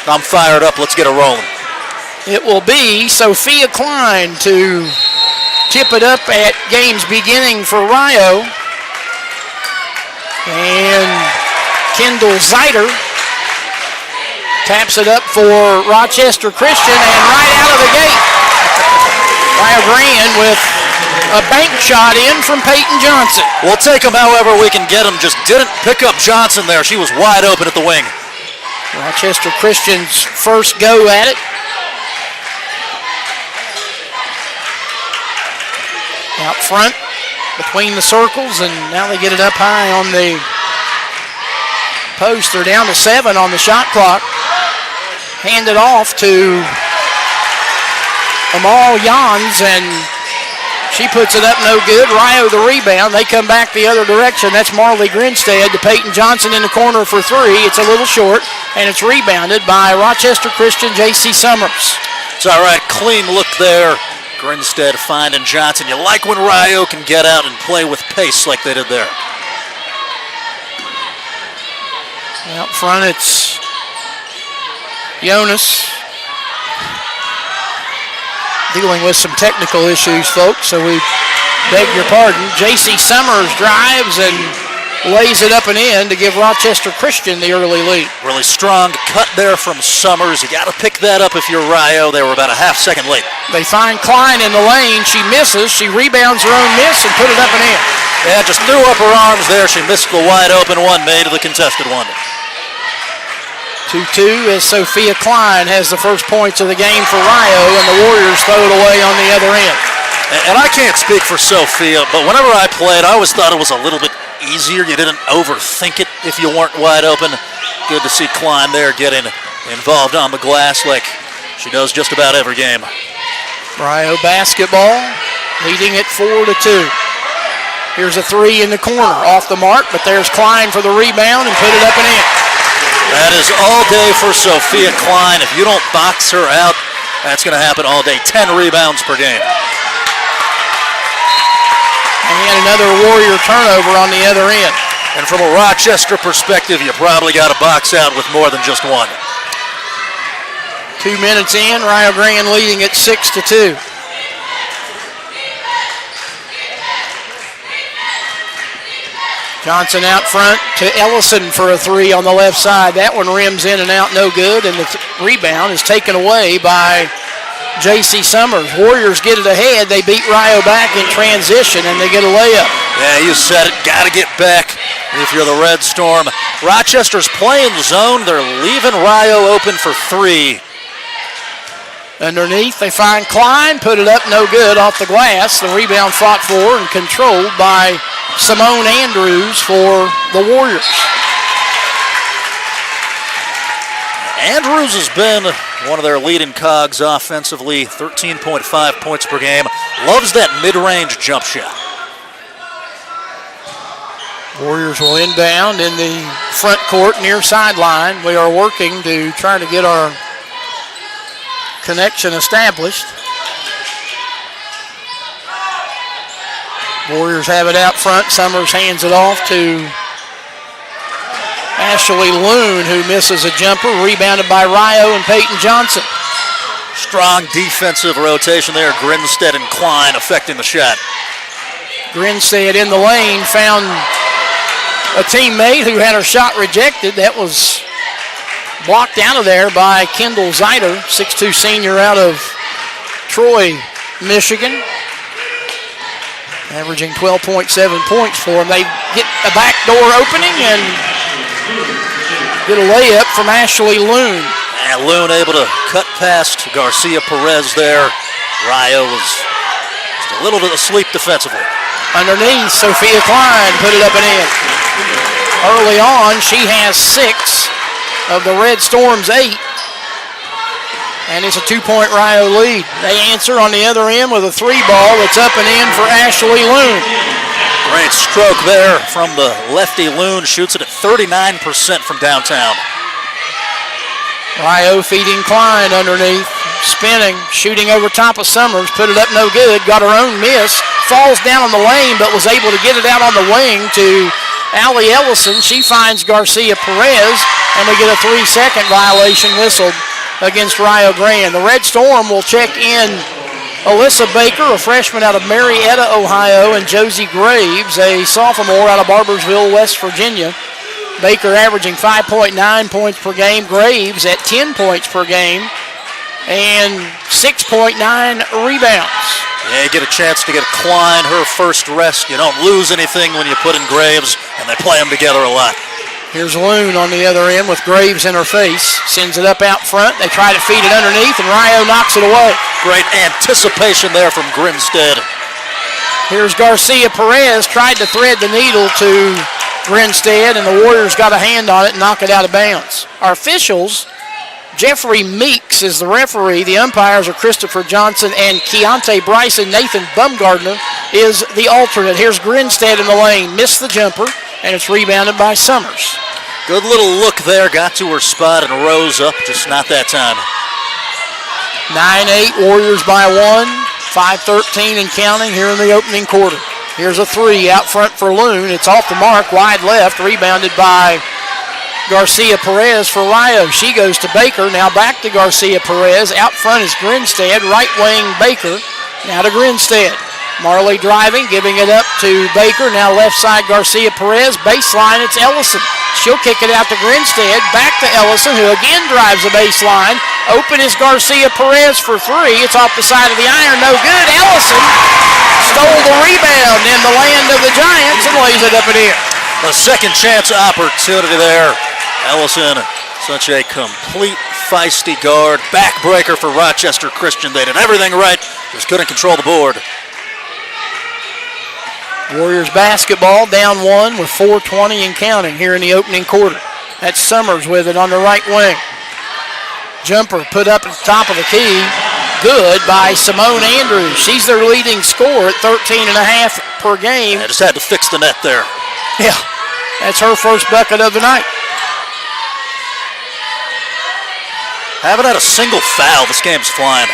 I'm fired up. Let's get it rolling. It will be Sophia Klein to tip it up at game's beginning for Rio. And Kendall Zeiter taps it up for Rochester Christian, and right out of the gate, Rio Grande with a bank shot in from Peyton Johnson. We'll take him however we can get him. Just didn't pick up Johnson there. She was wide open at the wing. Rochester Christian's first go at it. Out front between the circles, and now they get it up high on the post. They're down to 7 on the shot clock. Hand it off to Amal Jans, and she puts it up no good. Rio the rebound. They come back the other direction. That's Marley Grinstead to Peyton Johnson in the corner for 3. It's a little short, and it's rebounded by Rochester Christian J.C. Summers. It's all right. Clean look there. Grinstead finding Johnson. You like when Rio can get out and play with pace like they did there. Out front, it's Jonas. Dealing with some technical issues, folks, so we beg your pardon. J.C. Summers drives and lays it up and in to give Rochester Christian the early lead. Really strong cut there from Summers. You got to pick that up if you're Rio. They were about a half second late. They find Klein in the lane. She misses. She rebounds her own miss and put it up and in. Yeah, just threw up her arms there. She missed the wide open one, made the contested one. 2-2 as Sophia Klein has the first points of the game for Rio, and the Warriors throw it away on the other end. And I can't speak for Sophia, but whenever I played, I always thought it was a little bit easier. You didn't overthink it if you weren't wide open. Good to see Klein there getting involved on the glass like she does just about every game. Rio basketball leading at 4-2. Here's a 3 in the corner, off the mark, but there's Klein for the rebound and put it up and in. That is all day for Sophia Klein. If you don't box her out, that's going to happen all day. 10 rebounds per game. And another Warrior turnover on the other end. And from a Rochester perspective, you probably got to box out with more than just one. 2 minutes in, Rio Grande leading at 6-2. Johnson out front to Ellison for a 3 on the left side. That one rims in and out, no good, and the rebound is taken away by J.C. Summers. Warriors get it ahead. They beat Rio back in transition, and they get a layup. Yeah, you said it. Got to get back if you're the Red Storm. Rochester's playing zone. They're leaving Rio open for 3. Underneath, they find Klein, put it up, no good, off the glass. The rebound fought for and controlled by Simone Andrews for the Warriors. Andrews has been one of their leading cogs offensively, 13.5 points per game. Loves that mid-range jump shot. Warriors will inbound in the front court near sideline. We are working to try to get our connection established. Warriors have it out front. Summers hands it off to Ashley Loon, who misses a jumper, rebounded by Rio and Peyton Johnson. Strong defensive rotation there. Grinstead and Klein affecting the shot. Grinstead in the lane found a teammate who had her shot rejected. That was blocked out of there by Kendall Zeiter, 6'2" senior out of Troy, Michigan. Averaging 12.7 points for them. They get a backdoor opening and get a layup from Ashley Loon. And Loon able to cut past Garcia Perez there. Rio was just a little bit asleep defensively. Underneath, Sophia Klein put it up and in. Early on, she has 6 of the Red Storm's 8. And it's a 2-point Rio lead. They answer on the other end with a 3 ball that's up and in for Ashley Loon. Great stroke there from the lefty. Loon shoots it at 39% from downtown. Rio feeding Klein underneath, spinning, shooting over top of Summers, put it up no good, got her own miss, falls down on the lane, but was able to get it out on the wing to Allie Ellison, she finds Garcia Perez, and we get a 3-second violation whistled against Rio Grande. The Red Storm will check in Alyssa Baker, a freshman out of Marietta, Ohio, and Josie Graves, a sophomore out of Barbersville, West Virginia. Baker averaging 5.9 points per game, Graves at 10 points per game, and 6.9 rebounds. Yeah, you get a chance to get Klein her first rest. You don't lose anything when you put in Graves, and they play them together a lot. Here's Loon on the other end with Graves in her face. Sends it up out front. They try to feed it underneath, and Rio knocks it away. Great anticipation there from Grinstead. Here's Garcia Perez, tried to thread the needle to Grinstead, and the Warriors got a hand on it and knock it out of bounds. Our officials, Jeffrey Meeks is the referee. The umpires are Christopher Johnson and Keontae Bryson. Nathan Bumgardner is the alternate. Here's Grinstead in the lane. Missed the jumper, and it's rebounded by Summers. Good little look there. Got to her spot and rose up. Just not that time. 9-8, Warriors by 1. 5:13 and counting here in the opening quarter. Here's a three out front for Loon. It's off the mark, wide left, rebounded by Garcia Perez for Rio. She goes to Baker, now back to Garcia Perez. Out front is Grinstead, right wing Baker, now to Grinstead. Marley driving, giving it up to Baker, now left side Garcia Perez. Baseline, it's Ellison. She'll kick it out to Grinstead, back to Ellison, who again drives the baseline. Open is Garcia Perez for three. It's off the side of the iron, no good. Ellison stole the rebound in the land of the Giants and lays it up in here. A second chance opportunity there. Ellison, such a complete feisty guard. Backbreaker for Rochester Christian. They did everything right, just couldn't control the board. Warriors basketball down 1 with 4:20 and counting here in the opening quarter. That's Summers with it on the right wing. Jumper put up at the top of the key. Good by Simone Andrews. She's their leading scorer at 13.5 per game. I just had to fix the net there. Yeah, that's her first bucket of the night. Haven't had a single foul. This game's flying.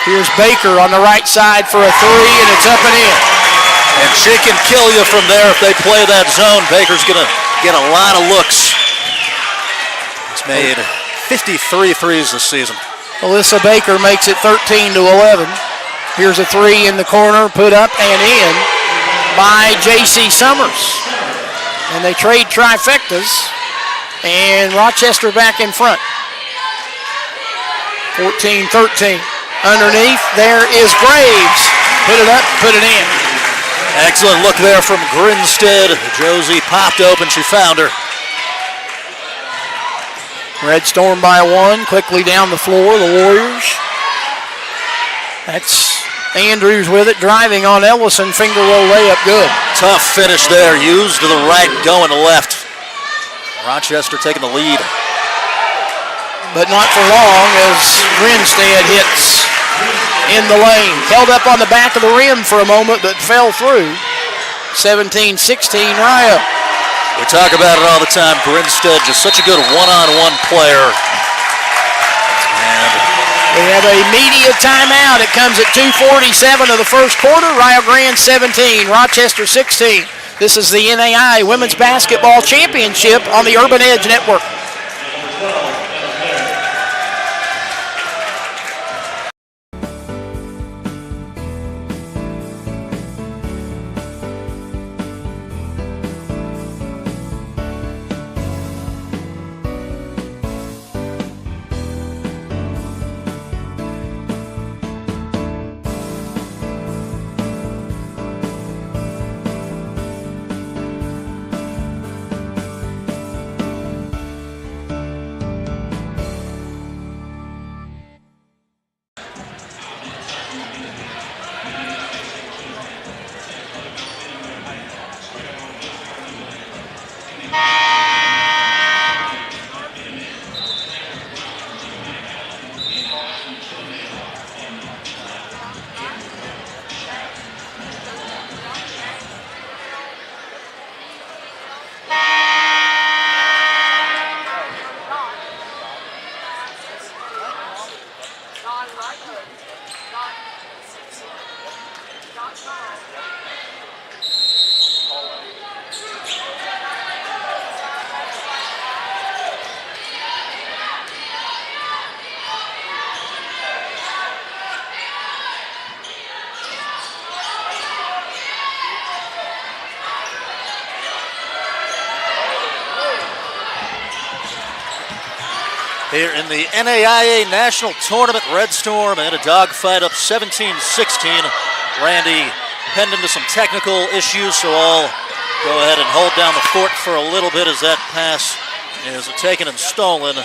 Here's Baker on the right side for a three, and it's up and in. And she can kill you from there if they play that zone. Baker's going to get a lot of looks. He's made 53 threes this season. Alyssa Baker makes it 13-11. Here's a three in the corner, put up and in by J.C. Summers. And they trade trifectas, and Rochester back in front. 14-13. Underneath, there is Graves. Put it up, put it in. Excellent look there from Grinstead. Josie popped open, she found her. Red Storm by 1, quickly down the floor, the Warriors. That's Andrews with it, driving on Ellison, finger roll layup, good. Tough finish there, used to the right, going to left. Rochester taking the lead. But not for long as Grinstead hits in the lane. Held up on the back of the rim for a moment, but fell through. 17-16 Rio. We talk about it all the time. Grinstead, just such a good one-on-one player. And we have a media timeout. It comes at 2:47 of the first quarter. Rio Grande 17, Rochester 16. This is the NAIA Women's Basketball Championship on the Urban Edge Network. here in the NAIA National Tournament. Red Storm and a dogfight up 17-16. Randy penned into some technical issues, so I'll go ahead and hold down the fort for a little bit as that pass is taken and stolen.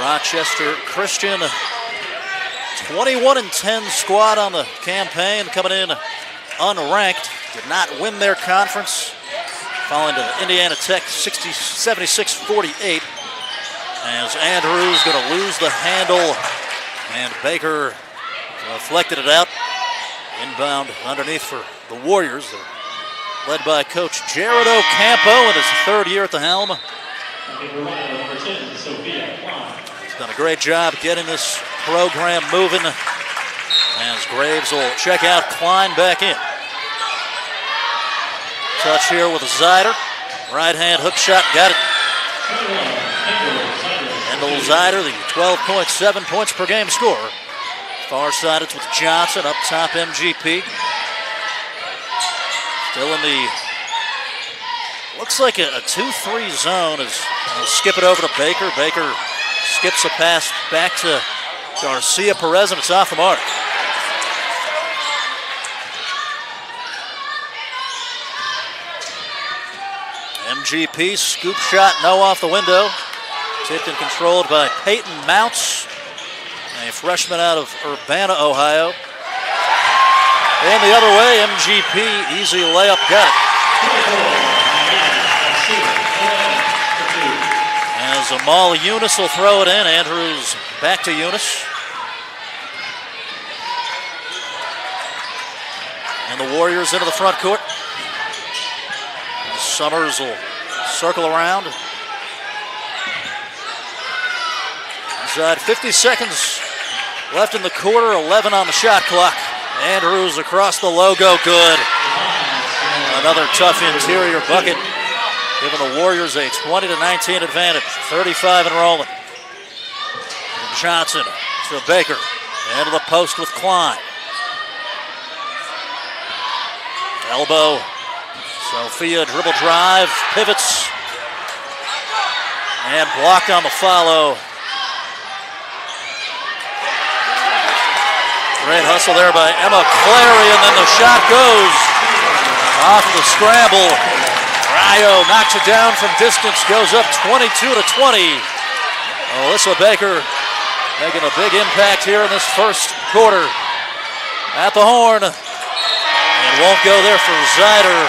Rochester Christian, 21-10 squad on the campaign, coming in unranked. Did not win their conference, falling to Indiana Tech 76-48. As Andrews going to lose the handle, and Baker deflected it out. Inbound underneath for the Warriors. They're led by Coach Jared Ocampo in his third year at the helm. He's done a great job getting this program moving. As Graves will check out Klein back in. Touch here with Zider. Right hand hook shot, got it. Kendall Zider, the 12.7 points per game scorer. Far side it's with Johnson, up top MGP. Still in the, looks like a 2-3 zone as we'll skip it over to Baker. Baker skips a pass back to Garcia Perez, and it's off the mark. MGP, scoop shot, no off the window. Tipped and controlled by Peyton Mounts, a freshman out of Urbana, Ohio. And the other way, MGP, easy layup, got it. As Amal Eunice will throw it in, Andrews back to Eunice. And the Warriors into the front court. Summers will circle around. Inside 50 seconds left in the quarter, 11 on the shot clock. Andrews across the logo, good. Another tough interior bucket, giving the Warriors a 20-19 advantage, 35 and rolling. Johnson to Baker, into the post with Klein. Elbow, Sophia dribble drive, pivots, and blocked on the follow. Great hustle there by Emma Clary, and then the shot goes off the scramble. Rio knocks it down from distance, goes up 22-20. Alyssa Baker making a big impact here in this first quarter. At the horn, and won't go there for Zider.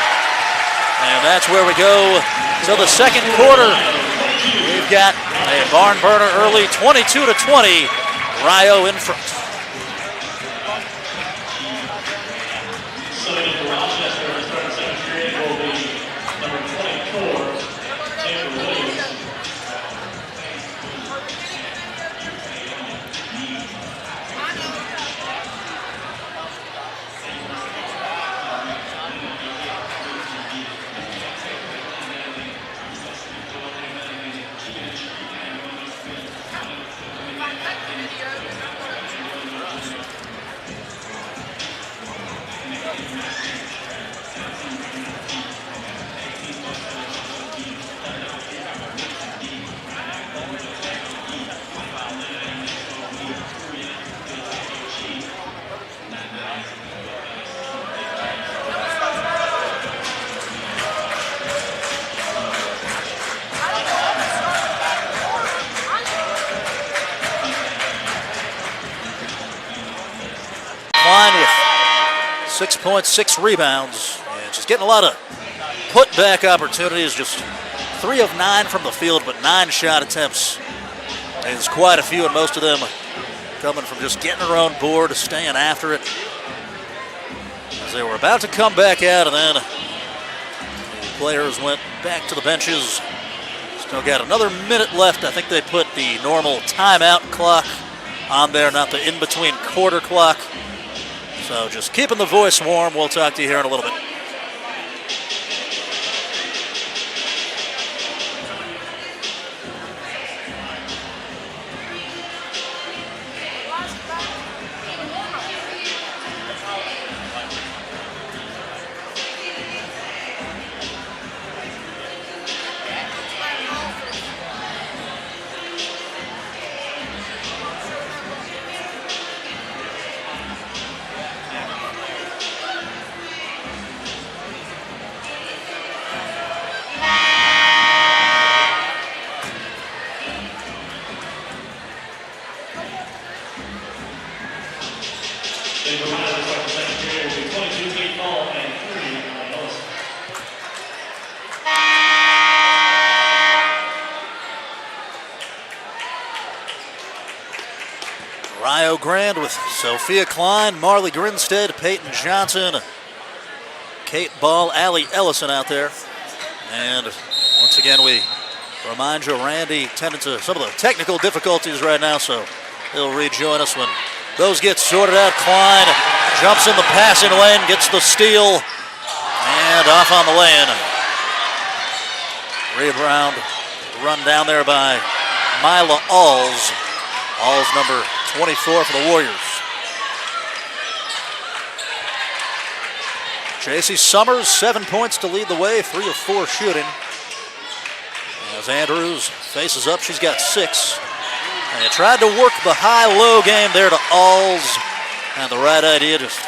And that's where we go to the second quarter. We've got a barn burner early, 22-20. Rio in front. With 6.6 rebounds, and she's getting a lot of put-back opportunities, just 3 of 9 from the field, but 9 shot attempts. There's quite a few, and most of them coming from just getting her own board, staying after it. As they were about to come back out, and then the players went back to the benches. Still got another minute left. I think they put the normal timeout clock on there, not the in-between quarter clock. So just keeping the voice warm. We'll talk to you here in a little bit. Rio Grande with Sophia Klein, Marley Grinstead, Peyton Johnson, Kate Ball, Allie Ellison out there. And once again, we remind you, Randy tending to some of the technical difficulties right now, so he'll rejoin us when those get sorted out. Klein jumps in the passing lane, gets the steal, and off on the lane. Rebound run down there by Mila Alls. Alls number 24 for the Warriors. J.C. Summers, 7 points to lead the way, 3 of 4 shooting. As Andrews faces up, she's got 6. And they tried to work the high-low game there to Alls. And the right idea, just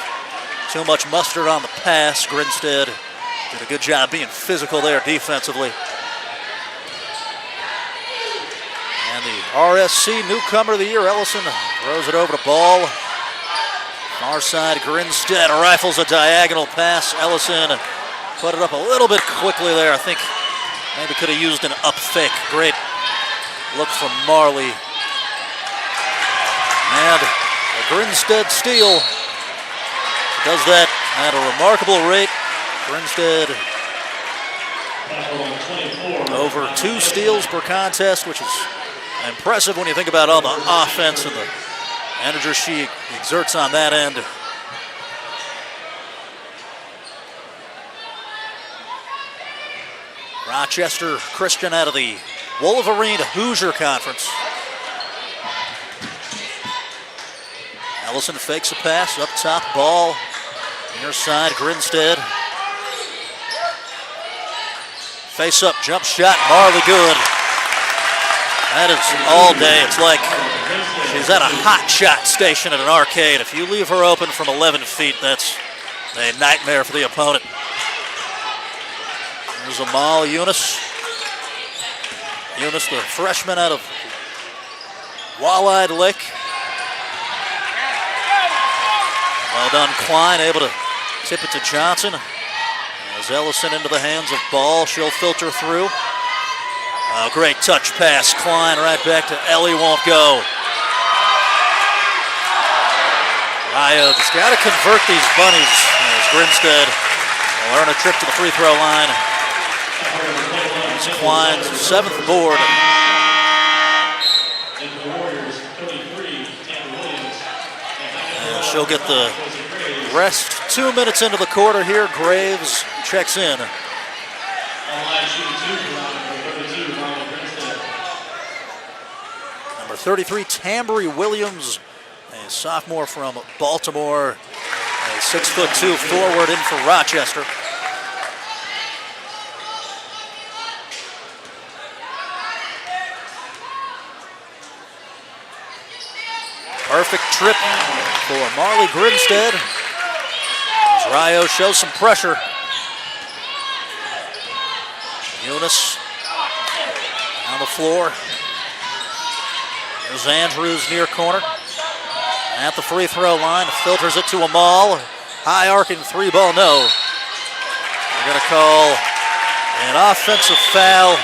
too much mustard on the pass. Grinstead did a good job being physical there defensively. And the RSC newcomer of the year, Ellison, throws it over to Ball. Far side, Grinstead rifles a diagonal pass. Ellison put it up a little bit quickly there. I think maybe could have used an up fake. Great look from Marley. And a Grinstead steal. Does that at a remarkable rate. Grinstead over 2 steals per contest, which is impressive when you think about all the offense and the energy she exerts on that end. Rochester Christian out of the Wolverine Hoosier Conference. Ellison fakes a pass up top, Ball near side, Grinstead. Face up, jump shot, Marley good. That is all day. It's like she's at a hot shot station at an arcade. If you leave her open from 11 feet, that's a nightmare for the opponent. There's Amal Eunice. Eunice, the freshman out of Walleye Lick. Well done, Klein, able to tip it to Johnson. As Ellison into the hands of Ball, she'll filter through. Oh, great touch pass. Klein right back to Ellie, won't go. Rio just got to convert these bunnies. As Grinstead will earn a trip to the free throw line. It's Klein's 7th board. And she'll get the rest. 2 minutes into the quarter here. Graves checks in. Number 33, Tambry Williams, a sophomore from Baltimore, a 6'2" forward in for Rochester. Perfect trip for Marley Grinstead. As Rio shows some pressure. Eunice on the floor. There's Andrews near corner. At the free throw line, filters it to Amal. High arcing 3-ball, no. They're going to call an offensive foul.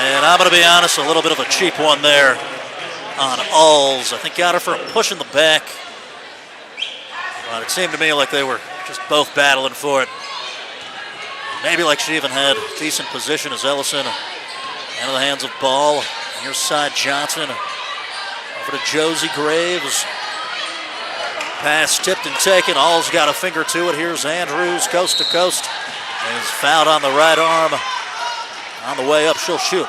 And I'm going to be honest, a little bit of a cheap one there on Alls. I think got her for a push in the back. But it seemed to me like they were just both battling for it. Maybe like she even had decent position as Ellison into the hands of Ball. Near side Johnson. Over to Josie Graves. Pass tipped and taken. All's got a finger to it. Here's Andrews coast to coast. And is fouled on the right arm. On the way up, she'll shoot.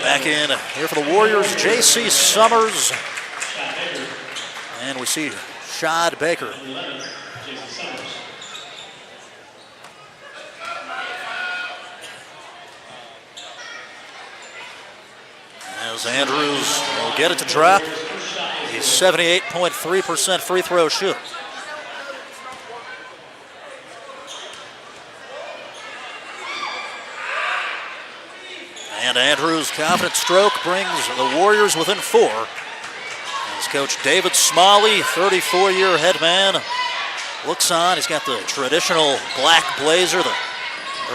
Back in here for the Warriors, J.C. Summers. And we see Shad Baker. As Andrews will get it to drop. He's 78.3% free throw shooter. And Andrews' confident stroke brings the Warriors within 4. As Coach David Smalley, 34-year head man, looks on. He's got the traditional black blazer, the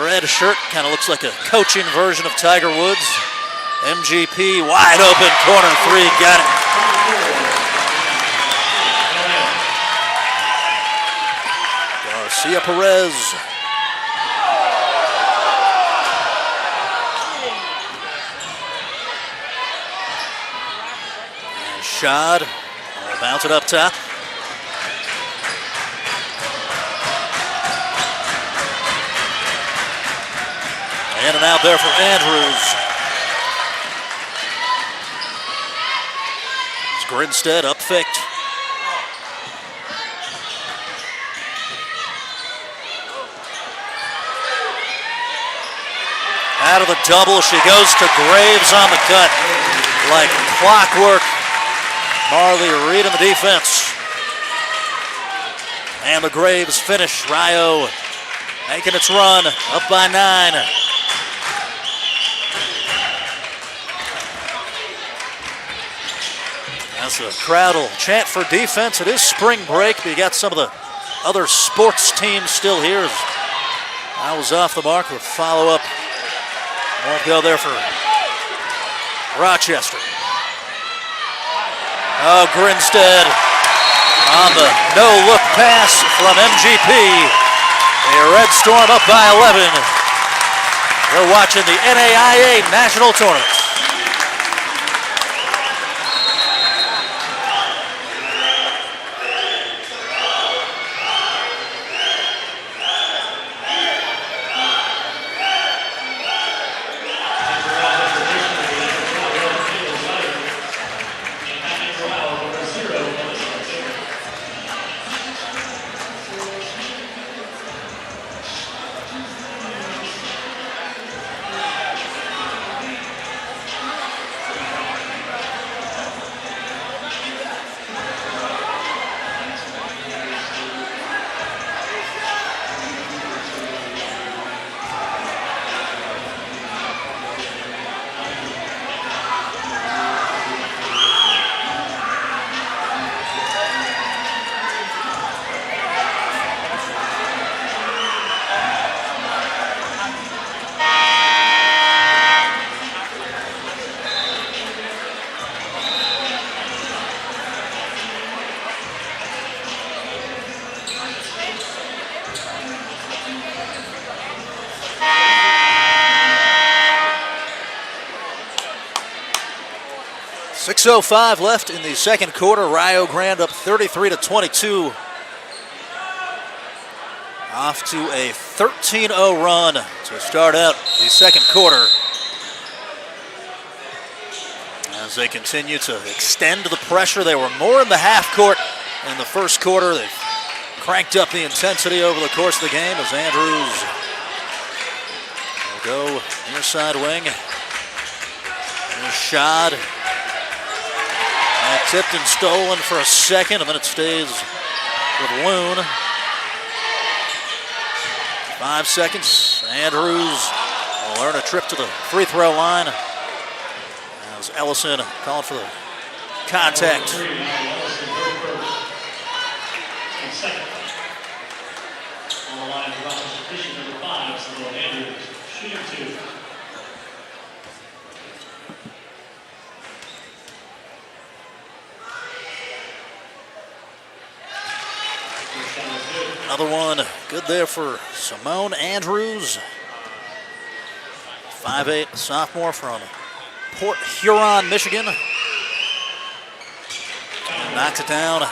red shirt. Kind of looks like a coaching version of Tiger Woods. MGP wide open, corner three, got it. Garcia Perez. And Shad will bounce it up top. In and out there for Andrews. It's Grinstead up faked. Out of the double, she goes to Graves on the cut. Like clockwork. Marley reading the defense. And the Graves finish. Rio making its run, up by 9. As the crowd will chant for defense, it is spring break, but you got some of the other sports teams still here. I was off the mark with follow-up. Won't go there for Rochester. Oh, Grinstead on the no-look pass from MGP. A Red Storm up by 11. We're watching the NAIA National Tournament. .6:05 left in the second quarter. Rio Grande up 33-22. Off to a 13-0 run to start out the second quarter. As they continue to extend the pressure, they were more in the half court in the first quarter. They've cranked up the intensity over the course of the game as Andrews will go near side wing. Here's Shad. Tipped and stolen for a second, and then it stays with Loon. 5 seconds. Andrews will earn a trip to the free throw line. As Ellison calling for the contact. On the line, number 5, so Andrews, shooting 2. Another one good there for Simone Andrews. 5'8", sophomore from Port Huron, Michigan. Knocks it down.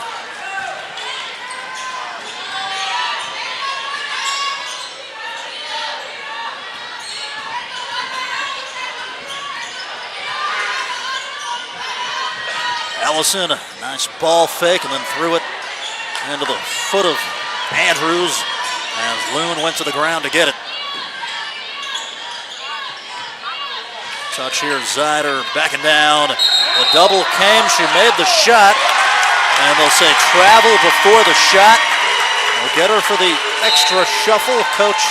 Ellison, nice ball fake, and then threw it into the foot of Andrews as Loon went to the ground to get it. Touch here, Zider backing down. The double came, she made the shot, and they'll say travel before the shot. They'll get her for the extra shuffle. Coach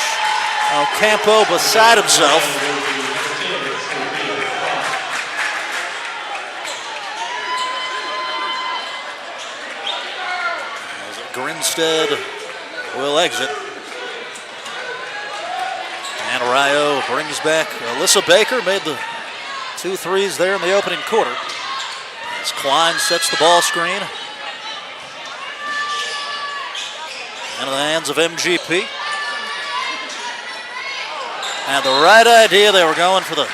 Ocampo beside himself. Grinstead will exit. And Rio brings back Alyssa Baker, made the 2 threes there in the opening quarter. As Klein sets the ball screen. Into the hands of MGP. And the right idea, they were going for the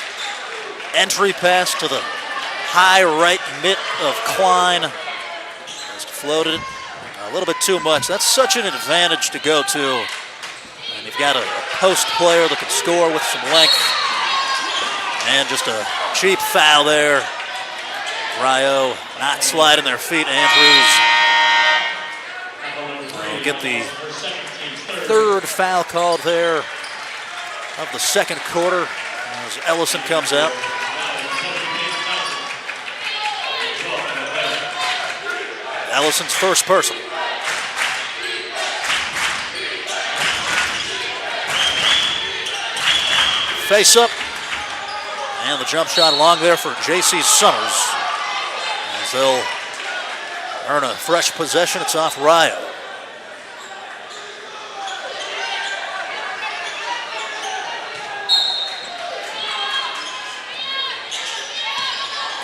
entry pass to the high right mitt of Klein. Just floated it a little bit too much. That's such an advantage to go to. And you've got a post player that can score with some length. And just a cheap foul there. Rio not sliding their feet. Andrews will get the 3rd foul called there of the 2nd quarter as Ellison comes out. Ellison's first personal. Face up. And the jump shot along there for J.C. Summers. As they'll earn a fresh possession. It's off Rio.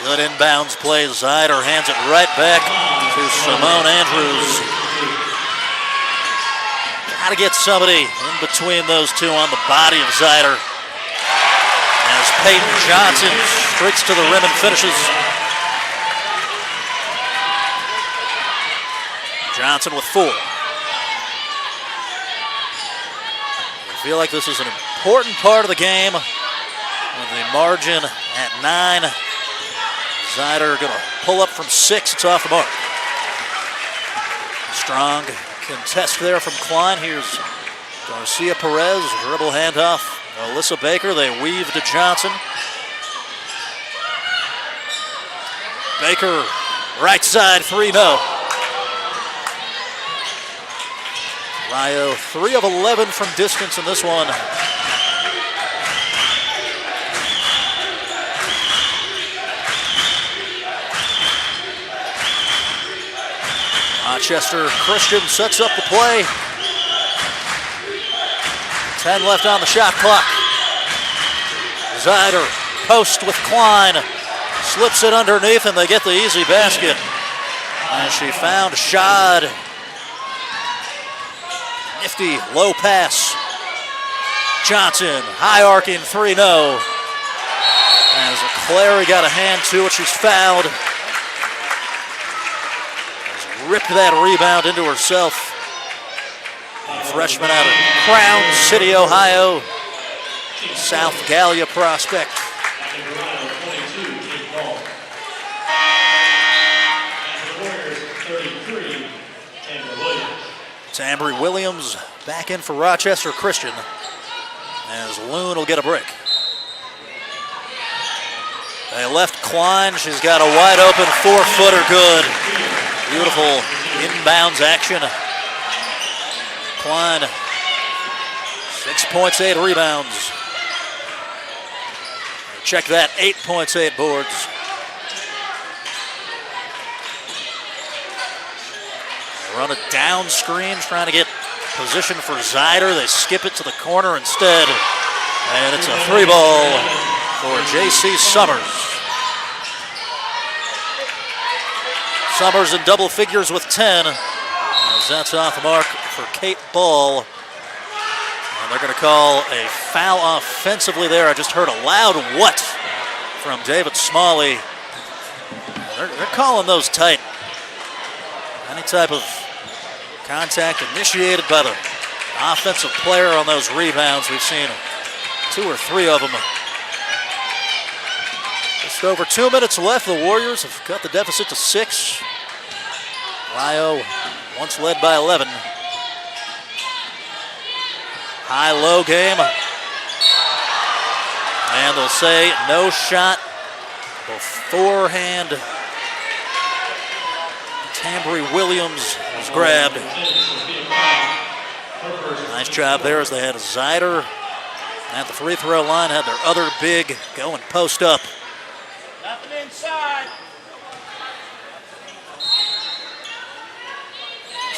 Good inbounds play. Zyder hands it right back to Simone Andrews. Got to get somebody in between those two on the body of Zyder. As Peyton Johnson streaks to the rim and finishes. Johnson with 4. I feel like this is an important part of the game with the margin at 9. Zyder going to pull up from 6. It's off the mark. Strong contest there from Klein. Here's Garcia Perez, dribble handoff. Alyssa Baker, they weave to Johnson. Baker, right side, 3 no. Rio, 3 of 11 from distance in this one. Rochester Christian sets up the play. 10 left on the shot clock. Zyder, post with Klein. Slips it underneath and they get the easy basket. And she found Shad. Nifty low pass. Johnson, high arcing 3 no. As Clary got a hand to it, she's fouled. Ripped that rebound into herself. Freshman out of Crown City, Ohio. South Gallia prospect. Tambry Williams back in for Rochester Christian as Loon will get a break. They left Klein. She's got a wide open 4-footer good. Beautiful inbounds action. Klein, 6 points, 8 rebounds. Check that, 8 points, 8 boards. They run a down screen, trying to get position for Zyder. They skip it to the corner instead. And it's a 3 ball for J.C. Summers. Summers in double figures with 10. As that's off the mark for Kate Ball. And they're going to call a foul offensively there. I just heard a loud what from David Smalley. They're calling those tight. Any type of contact initiated by the offensive player on those rebounds. We've seen 2 or 3 of them. Just over 2 minutes left. The Warriors have cut the deficit to 6. Rio once led by 11. High-low game. And they'll say no shot beforehand. Tambry Williams was grabbed. Nice job there as they had Zyder at the free throw line, had their other big going post up. Nothing inside.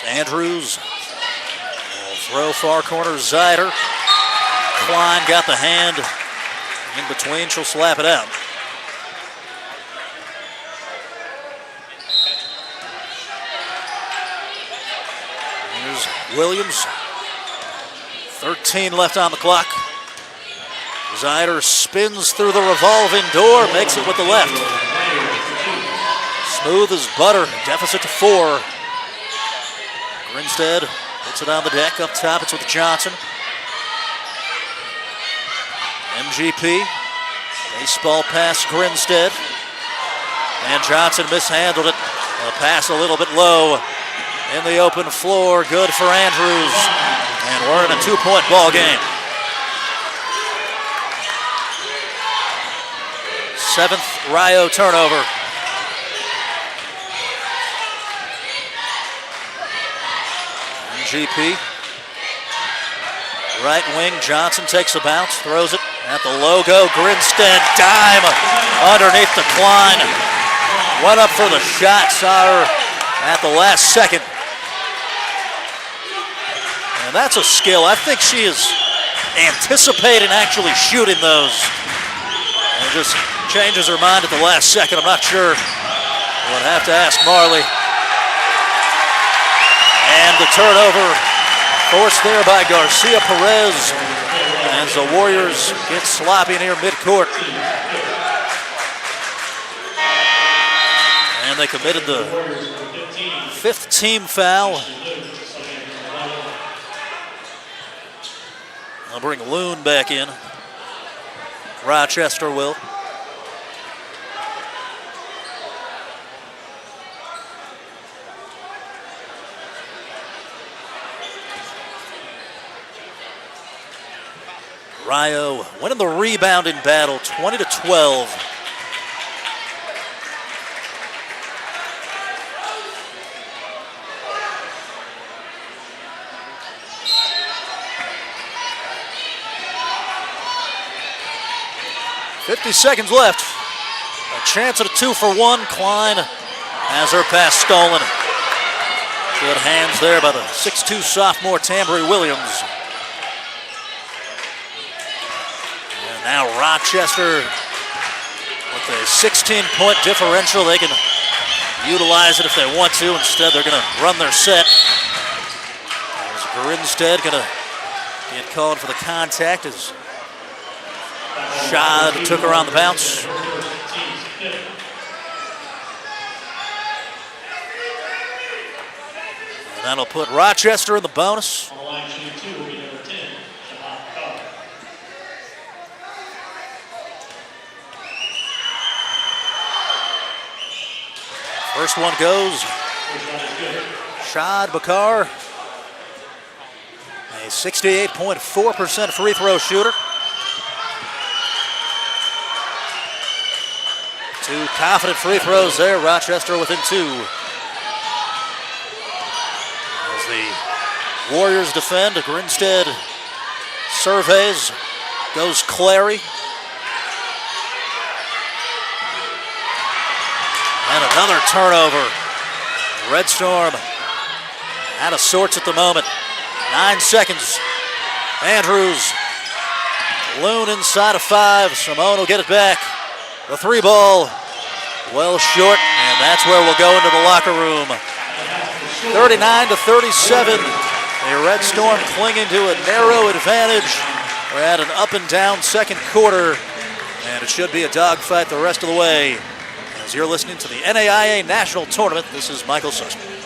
Andrews will throw far corner, Zeider. Klein got the hand in between. She'll slap it out. Here's Williams. 13 left on the clock. Zeider spins through the revolving door, makes it with the left. Smooth as butter, deficit to 4. Grinstead puts it on the deck. Up top, it's with Johnson. MGP, baseball pass Grinstead. And Johnson mishandled it. A pass a little bit low in the open floor. Good for Andrews. And we're in a 2-point ball game. 7th Rio turnover. MGP. Right wing, Johnson takes a bounce, throws it at the logo. Grinstead, dime underneath the Klein. Went up for the shot, saw her at the last second. And that's a skill. I think she is anticipating actually shooting those. And just changes her mind at the last second. I'm not sure. We'll have to ask Marley. And the turnover forced there by Garcia Perez as the Warriors get sloppy near midcourt. And they committed the 5th team foul. I'll bring Loon back in. Rochester will. Rio winning the rebounding battle, 20-12. .50 seconds left. A chance at a 2-for-1. Klein has her pass stolen. Good hands there by the 6'2" sophomore Tambry Williams. Now Rochester with a 16-point differential. They can utilize it if they want to. Instead, they're going to run their set. As Grinstead going to get called for the contact as Shad took her on the bounce. And that'll put Rochester in the bonus. First one goes. Shad Bakar, a 68.4% free throw shooter. 2 confident free throws there. Rochester within 2. As the Warriors defend, Grinstead surveys, goes Clary. And another turnover. Red Storm out of sorts at the moment. 9 seconds. Andrews. Loon inside of 5. Simone will get it back. The 3 ball well short, and that's where we'll go into the locker room. 39-37. The Red Storm clinging to a narrow advantage. We're at an up and down second quarter, and it should be a dogfight the rest of the way. As you're listening to the NAIA National Tournament, this is Michael Sussman.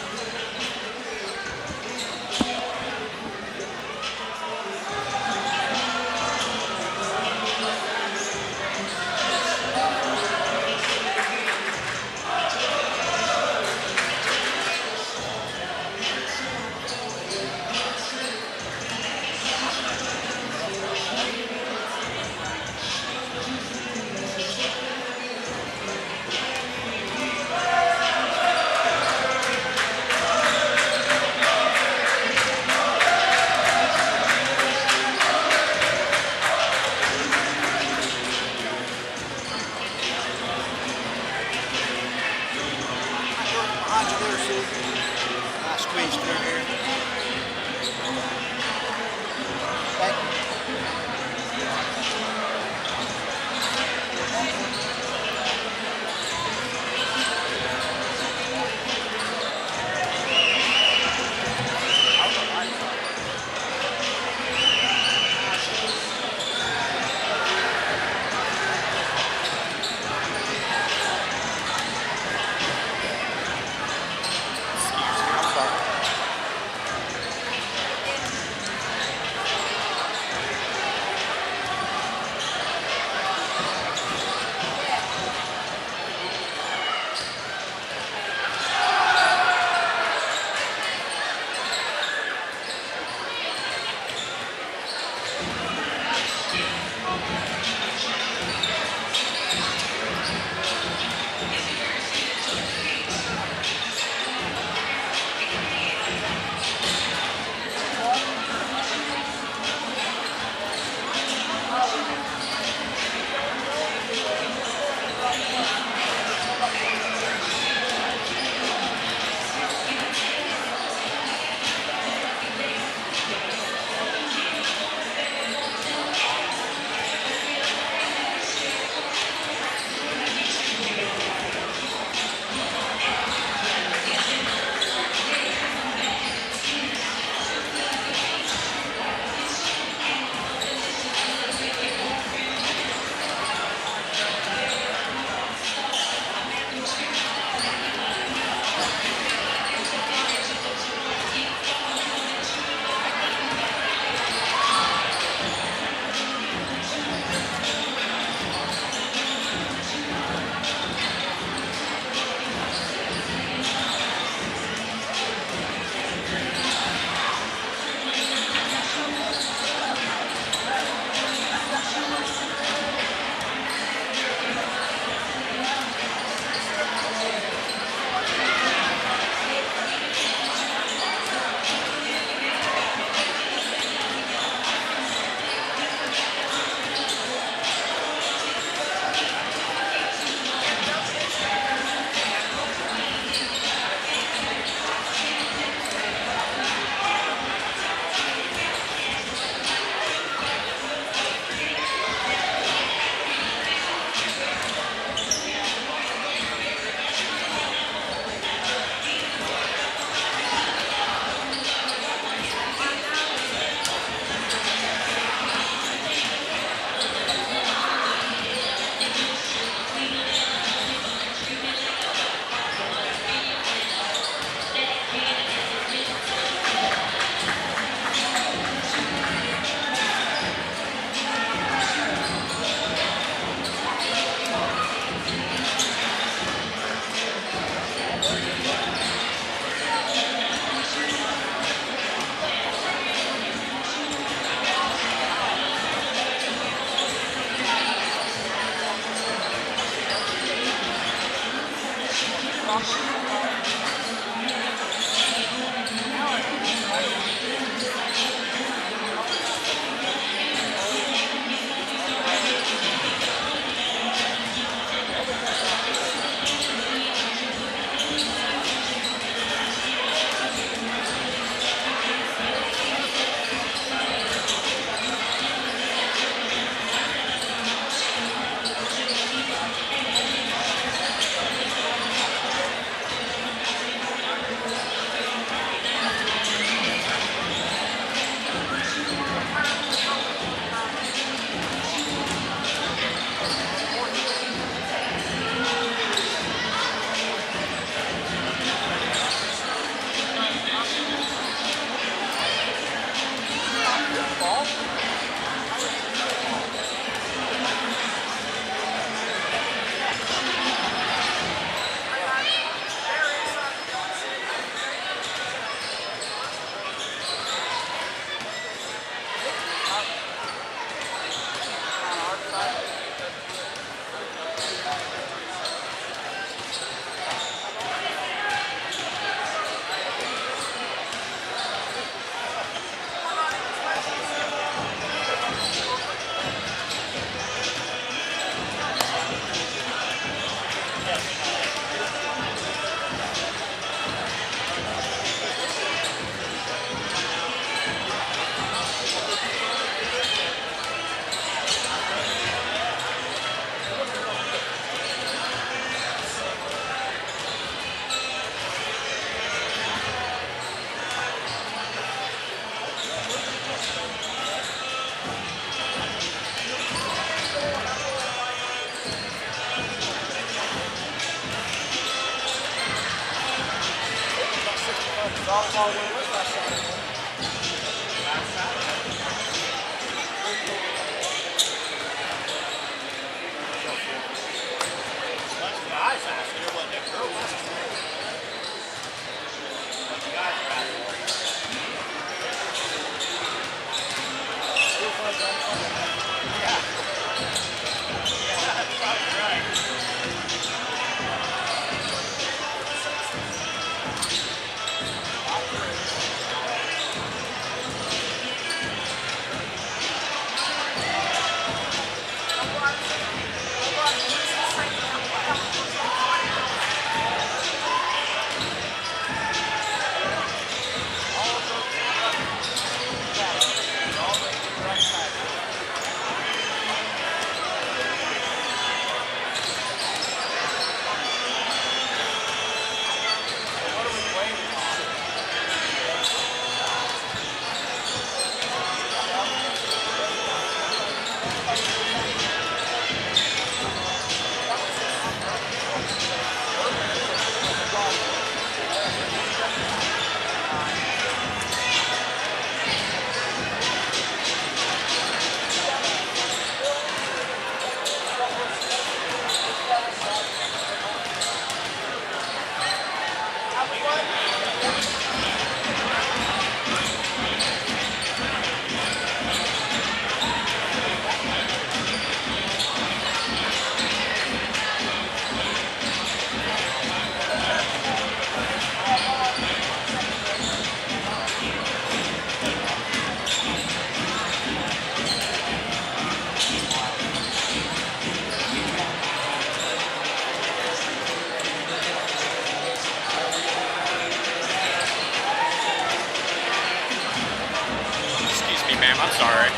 Excuse me, ma'am. I'm sorry.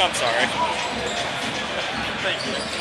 I'm sorry. Thank you.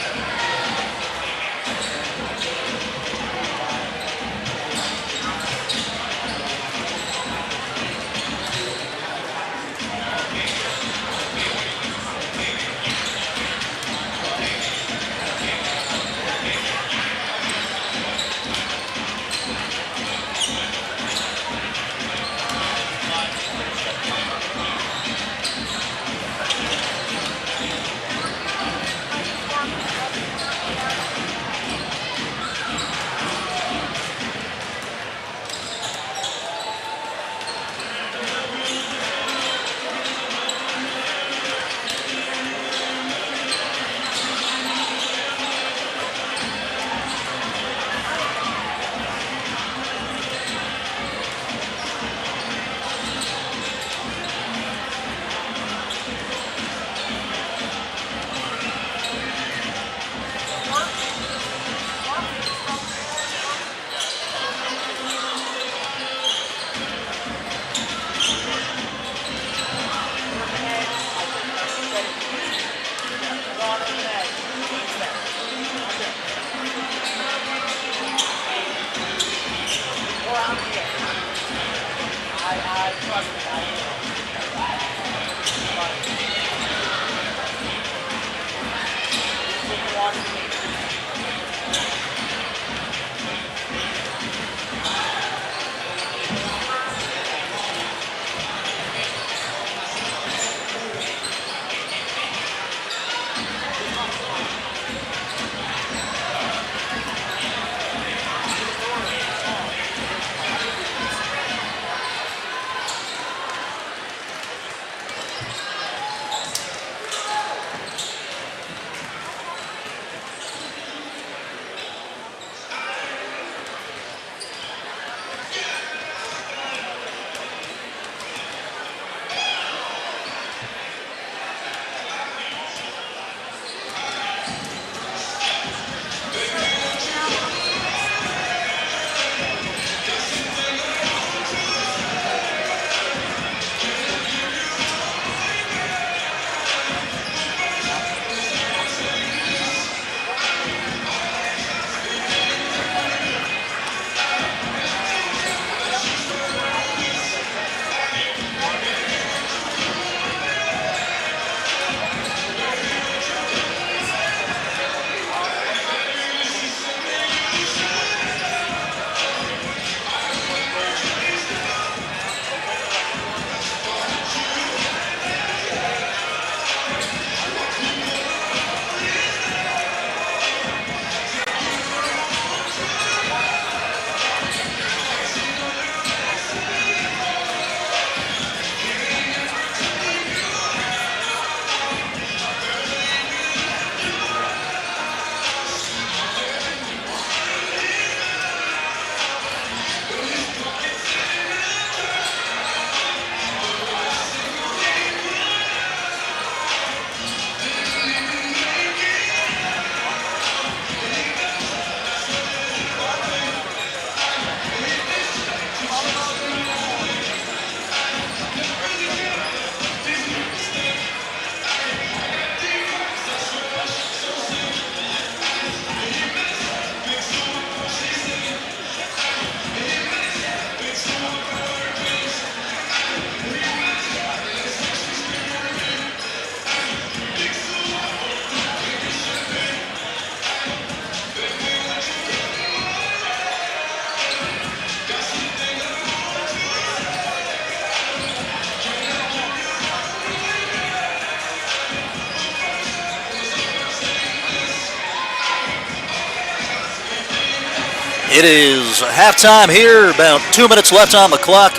It is halftime here, about 2 minutes left on the clock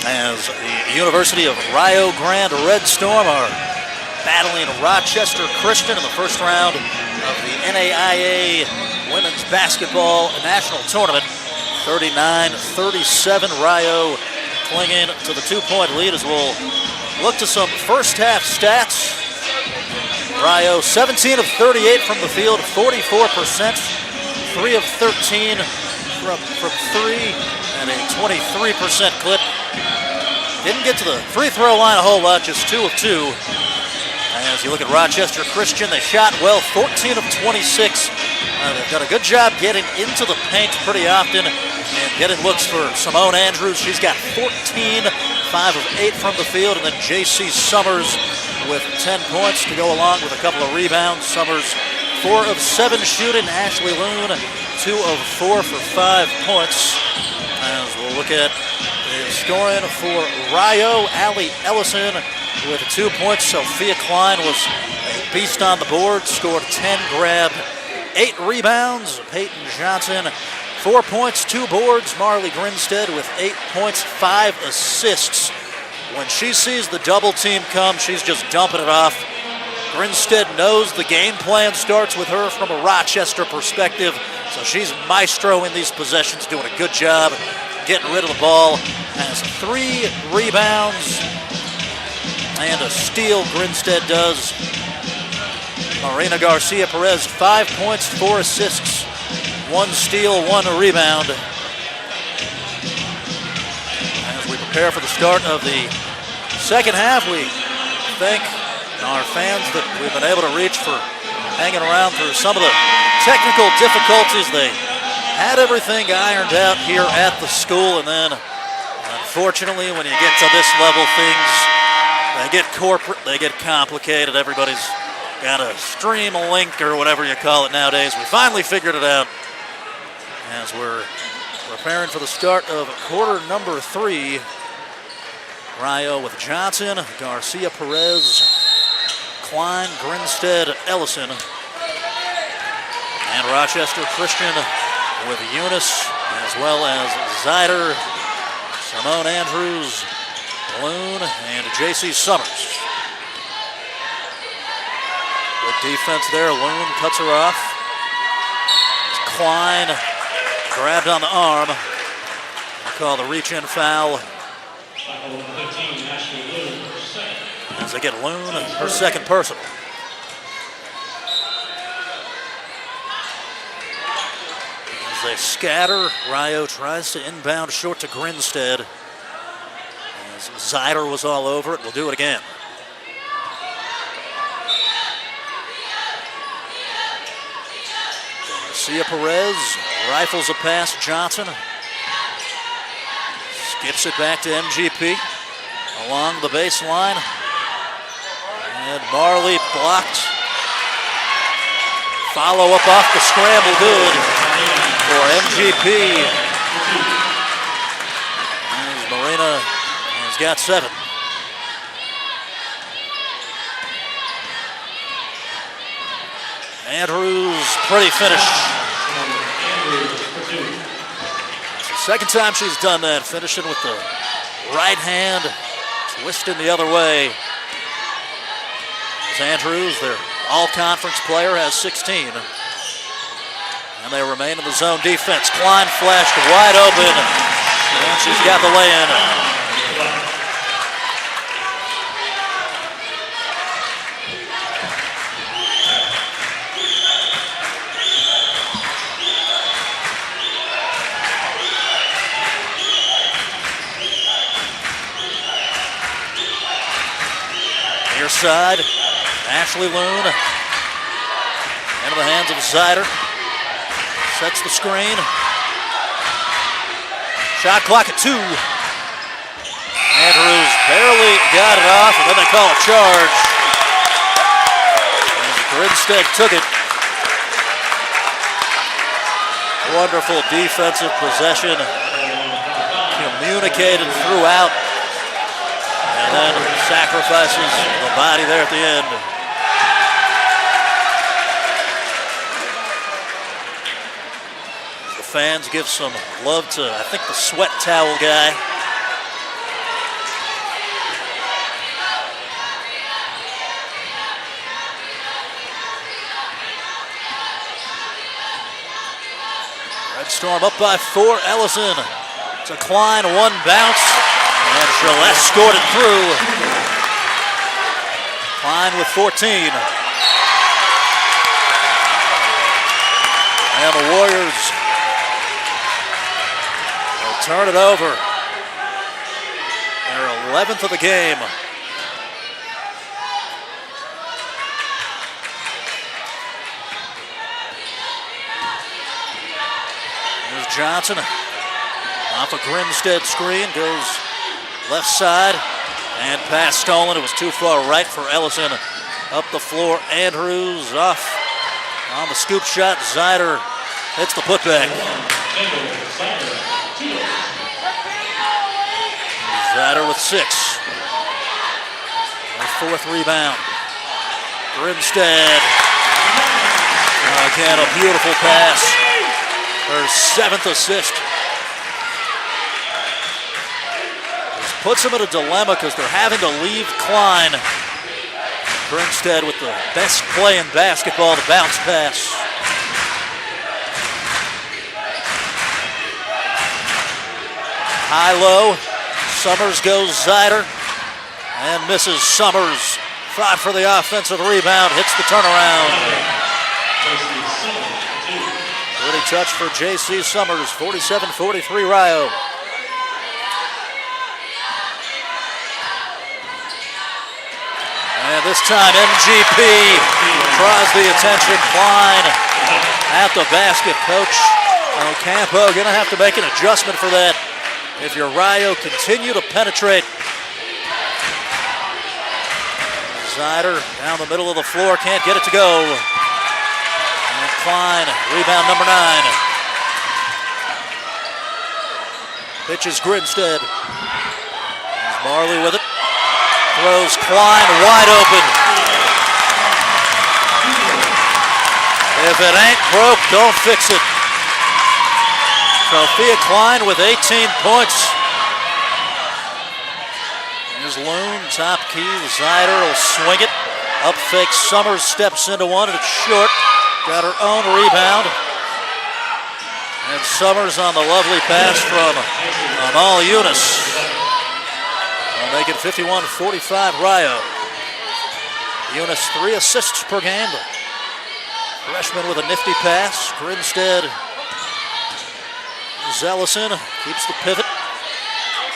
as the University of Rio Grande Red Storm are battling Rochester Christian in the first round of the NAIA Women's Basketball National Tournament. 39-37, Rio clinging to the 2-point lead as we'll look to some first half stats. Rio 17 of 38 from the field, 44%, 3 of 13 from 3, and a 23% clip. Didn't get to the free throw line a whole lot, just 2 of 2. As you look at Rochester Christian, they shot well, 14 of 26. They've done a good job getting into the paint pretty often and getting looks for Simone Andrews. She's got 14, 5 of 8 from the field, and then J.C. Summers with 10 points to go along with a couple of rebounds. Summers 4 of 7 shooting. Ashley Loon 2 of 4 for 5 points. As we'll look at the scoring for Rio, Allie Ellison with 2 points. Sophia Klein was a beast on the board, scored 10, grabbed 8 rebounds. Peyton Johnson 4 points, 2 boards. Marley Grinstead with 8 points, 5 assists. When she sees the double team come, she's just dumping it off. Grinstead knows the game plan starts with her from a Rochester perspective, so she's maestro in these possessions, doing a good job getting rid of the ball. Has 3 rebounds and a steal, Grinstead does. Marina Garcia Perez, 5 points, 4 assists, 1 steal, 1 rebound. As we prepare for the start of the second half, we thank our fans that we've been able to reach for hanging around through some of the technical difficulties. They had everything ironed out here at the school, and then unfortunately when you get to this level, things they get corporate, they get complicated. Everybody's got a stream, a link, or whatever you call it nowadays. We finally figured it out as we're preparing for the start of quarter number 3. Rio with Johnson, Garcia Perez, Klein, Grinstead, Ellison. And Rochester Christian with Eunice as well as Zider, Simone Andrews, Loon, and J.C. Summers. Good defense there. Loon cuts her off. Klein grabbed on the arm. They call the reach-in foul. As they get Loon her second personal. As they scatter, Rio tries to inbound short to Grinstead. As Zider was all over it, we'll do it again. Garcia Perez rifles a pass, Johnson. Skips it back to MGP along the baseline. And Marley blocked. Follow up off the scramble, good for MGP. As Marina has got 7. Andrews, pretty finish. It's the second time she's done that, finishing with the right hand, twisting the other way. As Andrews, their all-conference player, has 16. And they remain in the zone defense. Klein flashed wide open, and she's got the lay-in. Near side, Ashley Loon into the hands of Zider. Sets the screen. Shot clock at 2. Andrews barely got it off, and then they call a charge. And Grinstead took it. Wonderful defensive possession. Communicated throughout. And then sacrifices the body there at the end. fans give some love to, I think, the sweat towel guy. Red Storm up by 4. Ellison to Klein, 1 bounce, and Gillette scored it through. Klein with 14. And the Warriors will turn it over. Their 11th of the game. Here's Johnson off a Grinstead screen, goes left side, and pass stolen. It was too far right for Ellison. Up the floor, Andrews off on the scoop shot. Zider hits the putback. Zider with 6. Their 4th rebound. Grinstead. Again, a beautiful pass. Her 7th assist. This puts them in a dilemma because they're having to leave Klein. Grinstead with the best play in basketball, the bounce pass. High-low. Summers goes Zider and misses. Summers fought for the offensive rebound, hits the turnaround. Pretty touch for J.C. Summers, 47-43 Rio. And this time MGP draws the attention. Klein at the basket. Coach Ocampo going to have to make an adjustment for that if your Rio continue to penetrate. Zider down the middle of the floor, can't get it to go. And Klein, rebound number 9. Pitches Grinstead. Marley with it. Throws Klein wide open. If it ain't broke, don't fix it. Sophia Klein with 18 points. Here's Loon, top key. Zider will swing it. Up fake, Summers steps into one, and it's short. Got her own rebound. And Summers on the lovely pass from Amal Yunus. We'll make it 51-45 Rio. Yunus 3 assists per game. Freshman with a nifty pass. Grinstead. Ellison keeps the pivot.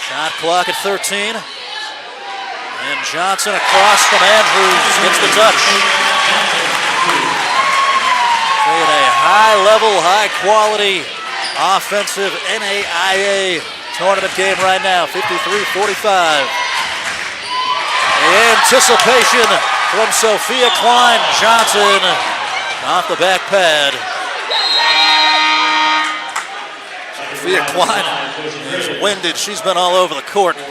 Shot clock at 13. And Johnson across from Andrews gets the touch. Playing a high-level, high-quality offensive NAIA tournament game right now, 53-45. The anticipation from Sophia Klein. Johnson off the back pad. Sophia Klein is winded. She's been all over the court. Gonna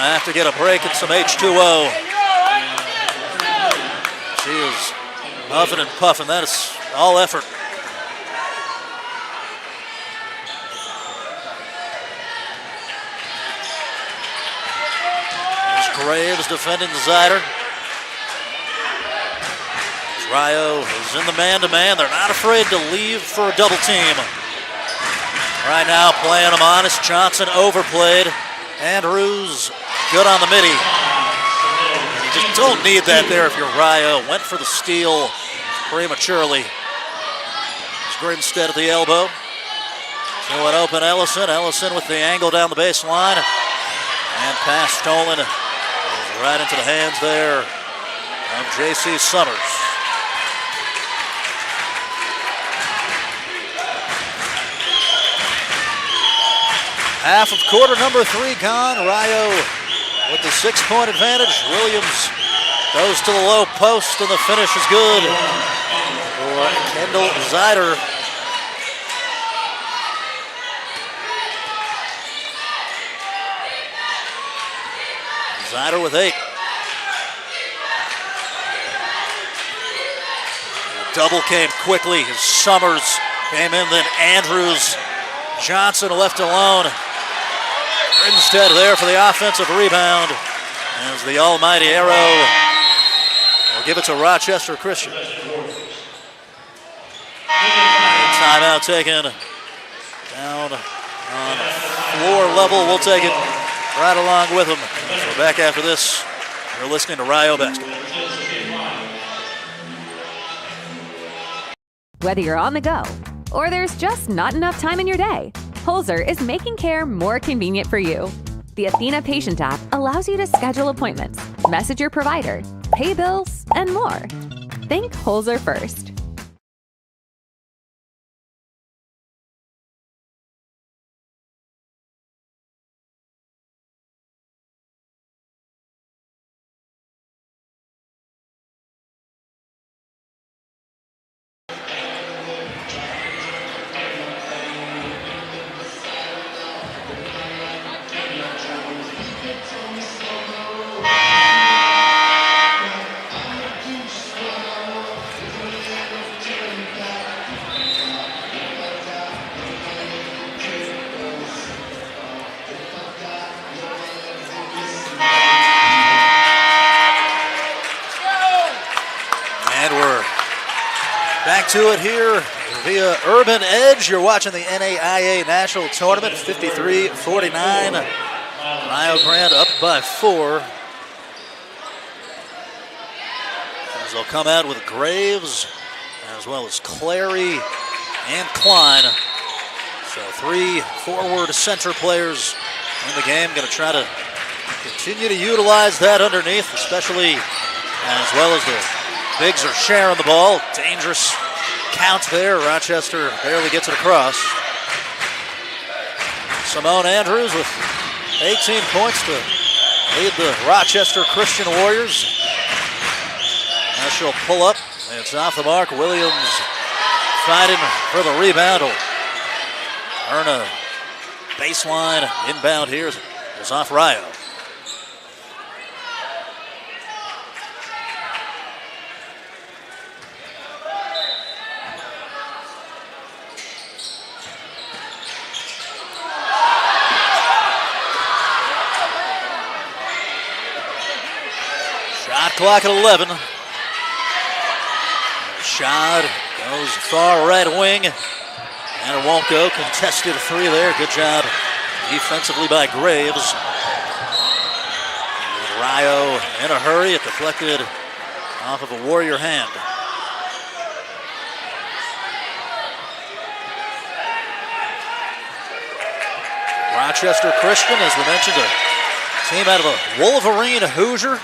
have to get a break and some H2O. She is huffing and puffing. That is all effort. There's Graves defending Zider. Rio is in the man-to-man. They're not afraid to leave for a double team. Right now playing them honest. Johnson overplayed. Andrews good on the midi. You just don't need that there if you're Rio. Went for the steal prematurely. It's Grinstead at the elbow. So an open Ellison. Ellison with the angle down the baseline. And pass stolen. Right into the hands there of J.C. Summers. Half of quarter number 3 gone. Rio with the 6-point advantage. Williams goes to the low post, and the finish is good for Kendall Zider. Zider with 8. Double came quickly as Summers Came in, then Andrews. Johnson left alone. Instead there for the offensive rebound. As the almighty arrow will give it to Rochester Christian. Timeout taken down on floor level. We'll take it right along with them. So back after this, you're listening to Rio Basketball. Whether you're on the go or there's just not enough time in your day, Holzer is making care more convenient for you. The Athena Patient app allows you to schedule appointments, message your provider, pay bills, and more. Think Holzer first. Back to it here via Urban Edge. You're watching the NAIA National Tournament, 53-49. Rio Grande up by 4. As they'll come out with Graves, as well as Clary and Klein. So 3 forward center players in the game. Going to try to continue to utilize that underneath, especially as well as the bigs are sharing the ball. Dangerous count there. Rochester barely gets it across. Simone Andrews with 18 points to lead the Rochester Christian Warriors. Now she'll pull up. It's off the mark. Williams fighting for the rebound. Earn a baseline inbound here. It's off Rio. Clock at 11. Shot goes far right wing, and it won't go. Contested 3 there. Good job defensively by Graves. And Rio in a hurry. It deflected off of a Warrior hand. Rochester Christian, as we mentioned, a team out of the Wolverine Hoosier.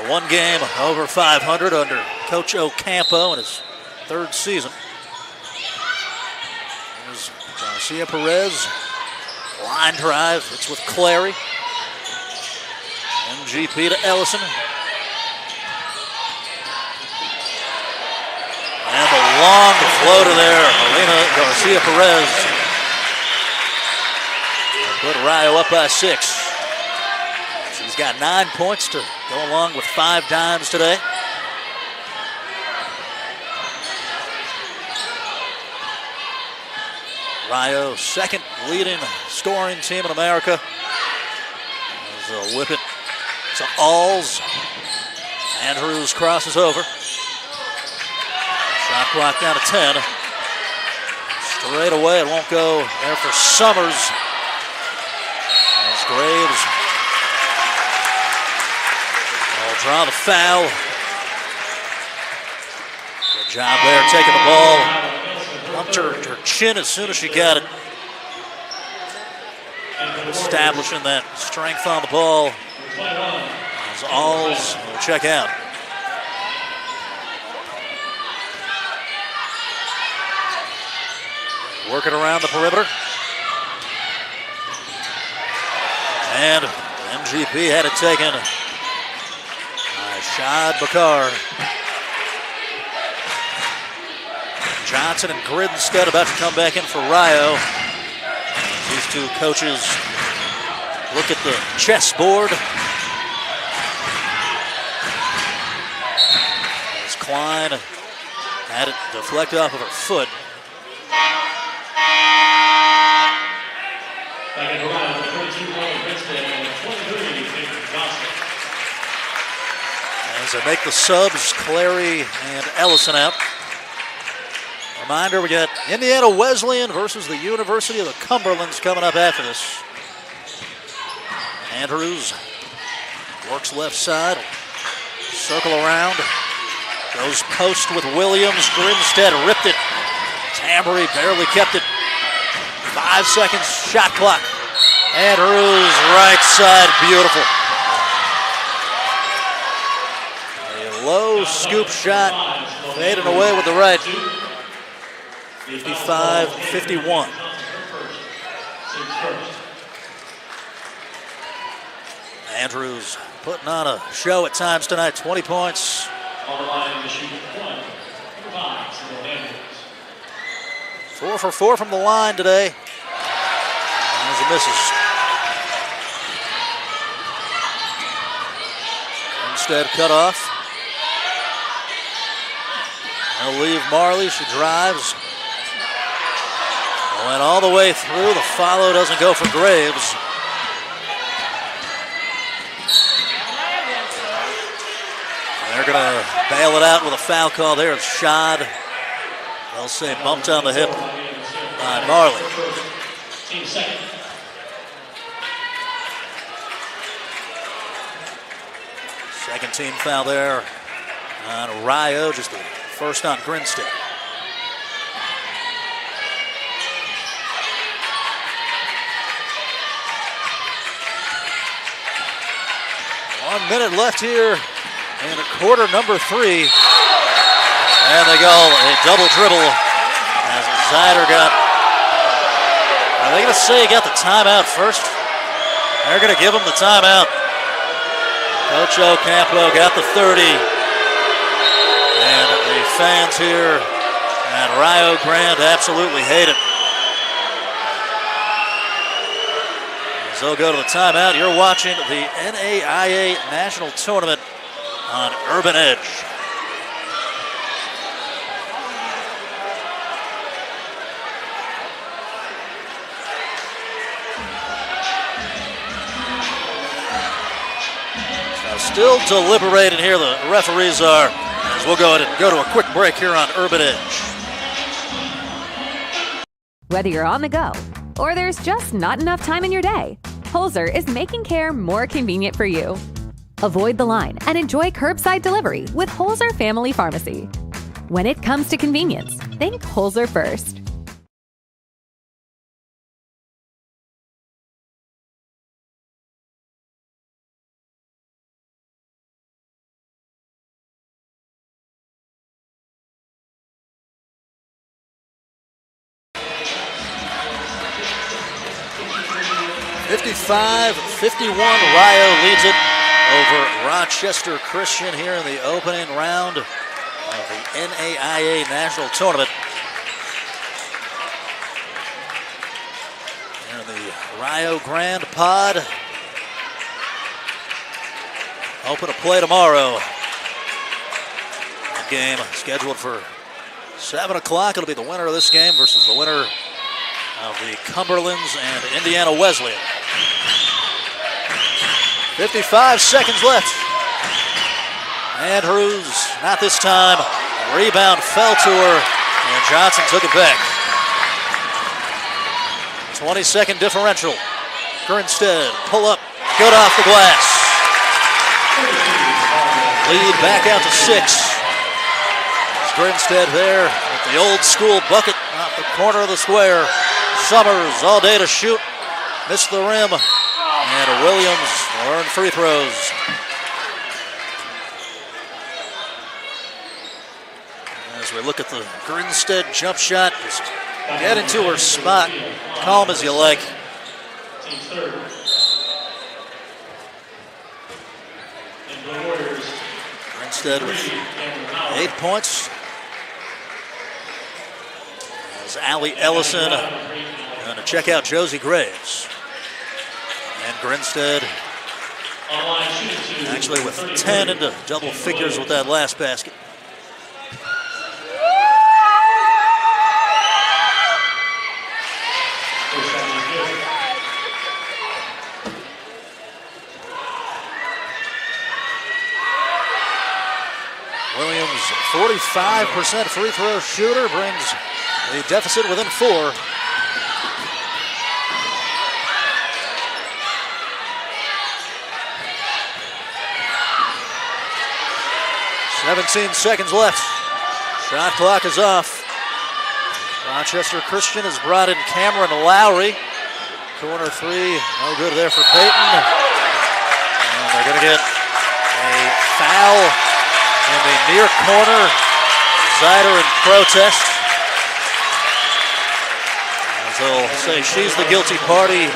One game over 500 under Coach Ocampo in his 3rd season. There's Garcia Perez. Line drive. It's with Clary. MGP to Ellison. And the long floater there. Elena Garcia Perez. Put Rio up by 6. She's got 9 points to go along with 5 dimes today. Rio, 2nd leading scoring team in America. As they'll whip it to Alls. Andrews crosses over. Shot clock down to 10. Straight away, it won't go there for Summers. As Graves will draw the foul. Good job there taking the ball. Bumped her chin as soon as she got it. Establishing that strength on the ball. As Alls will check out. Working around the perimeter. And MGP had it taken by Shad Bakar. Johnson and Griddenstedt about to come back in for Rio. These two coaches look at the chessboard. As Klein Had it deflect off of her foot. Back in around 42 point Princeton and 23 Victor Johnson. As they make the subs, Clary and Ellison out. Reminder, we got Indiana Wesleyan versus the University of the Cumberlands coming up after this. Andrews works left side, circle around, goes post with Williams. Grinstead ripped it. Tambry barely kept it. 5 seconds, shot clock. Andrews, right side, beautiful. A low scoop shot, fading away with the right. 55-51. Andrews putting on a show at times tonight, 20 points. On the line to shoot 1. 5, Simone Andrews. 4 for 4 from the line today. As it misses. Instead cut off. They'll leave Marley, she drives. Went all the way through, the follow doesn't go for Graves. They're gonna bail it out with a foul call there. It's Schad. They'll say bumped on the hip by Marley. Team second. Second team foul there on Rio, just the first on Grinstead. One minute left here in quarter number 3. And they go a double dribble as Zider got, are they going to say he got the timeout first? They're going to give him the timeout. Coach Ocampo got the 30. And the fans here at Rio Grande absolutely hate it. As they'll go to the timeout, you're watching the NAIA National Tournament on Urban Edge. Still deliberating here, the referees are, as we'll go to a quick break here on Urban Edge. Whether you're on the go or there's just not enough time in your day, Holzer is making care more convenient for you. Avoid the line and enjoy curbside delivery with Holzer Family Pharmacy. When it comes to convenience, think Holzer first. (55-51), Rio leads it over Rochester Christian here in the opening round of the NAIA National Tournament. Here in the Rio Grande pod. Open to play tomorrow. That game scheduled for 7 o'clock. It'll be the winner of this game versus the winner of the Cumberlands and Indiana Wesleyan. 55 seconds left. Andrews, not this time. Rebound fell to her, and Johnson took it back. 20-second differential. Grinstead, pull up, good off the glass. Lead back out to 6. Grinstead there with the old school bucket off the corner of the square. Summers all day to shoot, missed the rim, and Williams will earn free throws. As we look at the Grinstead jump shot, just get into her spot, calm as you like. Team third. Grinstead with 8 points. As Allie Ellison going to check out Josie Graves. And Grinstead actually with 10 into double figures with that last basket. 45% free throw shooter, brings the deficit within 4. "17 seconds left. Shot clock is off. Rochester Christian has brought in Cameron Lowry. Corner 3, no good there for Peyton. And they're going to get a foul in the near corner. Zider in protest. As they'll say she's the guilty party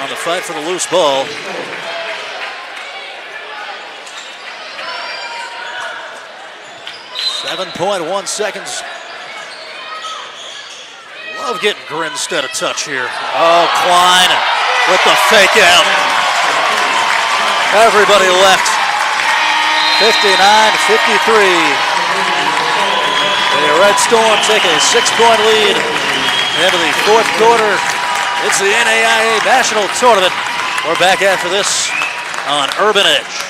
on the fight for the loose ball. .1 seconds. Love getting Grinstead a touch here. Oh, Klein with the fake out. Everybody left. 59-53. The Red Storm take a 6-point lead into the 4th quarter. It's the NAIA National Tournament. We're back after this on Urban Edge.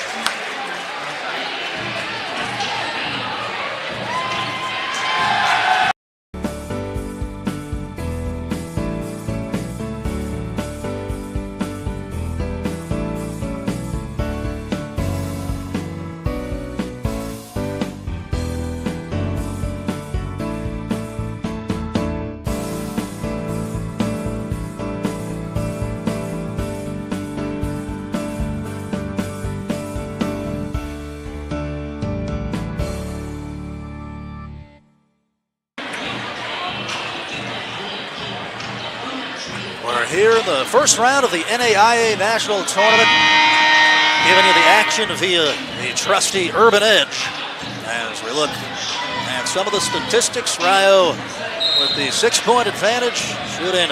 Here in the first round of the NAIA National Tournament, giving you the action via the trusty Urban Edge. As we look at some of the statistics, Rio with the 6-point advantage, shooting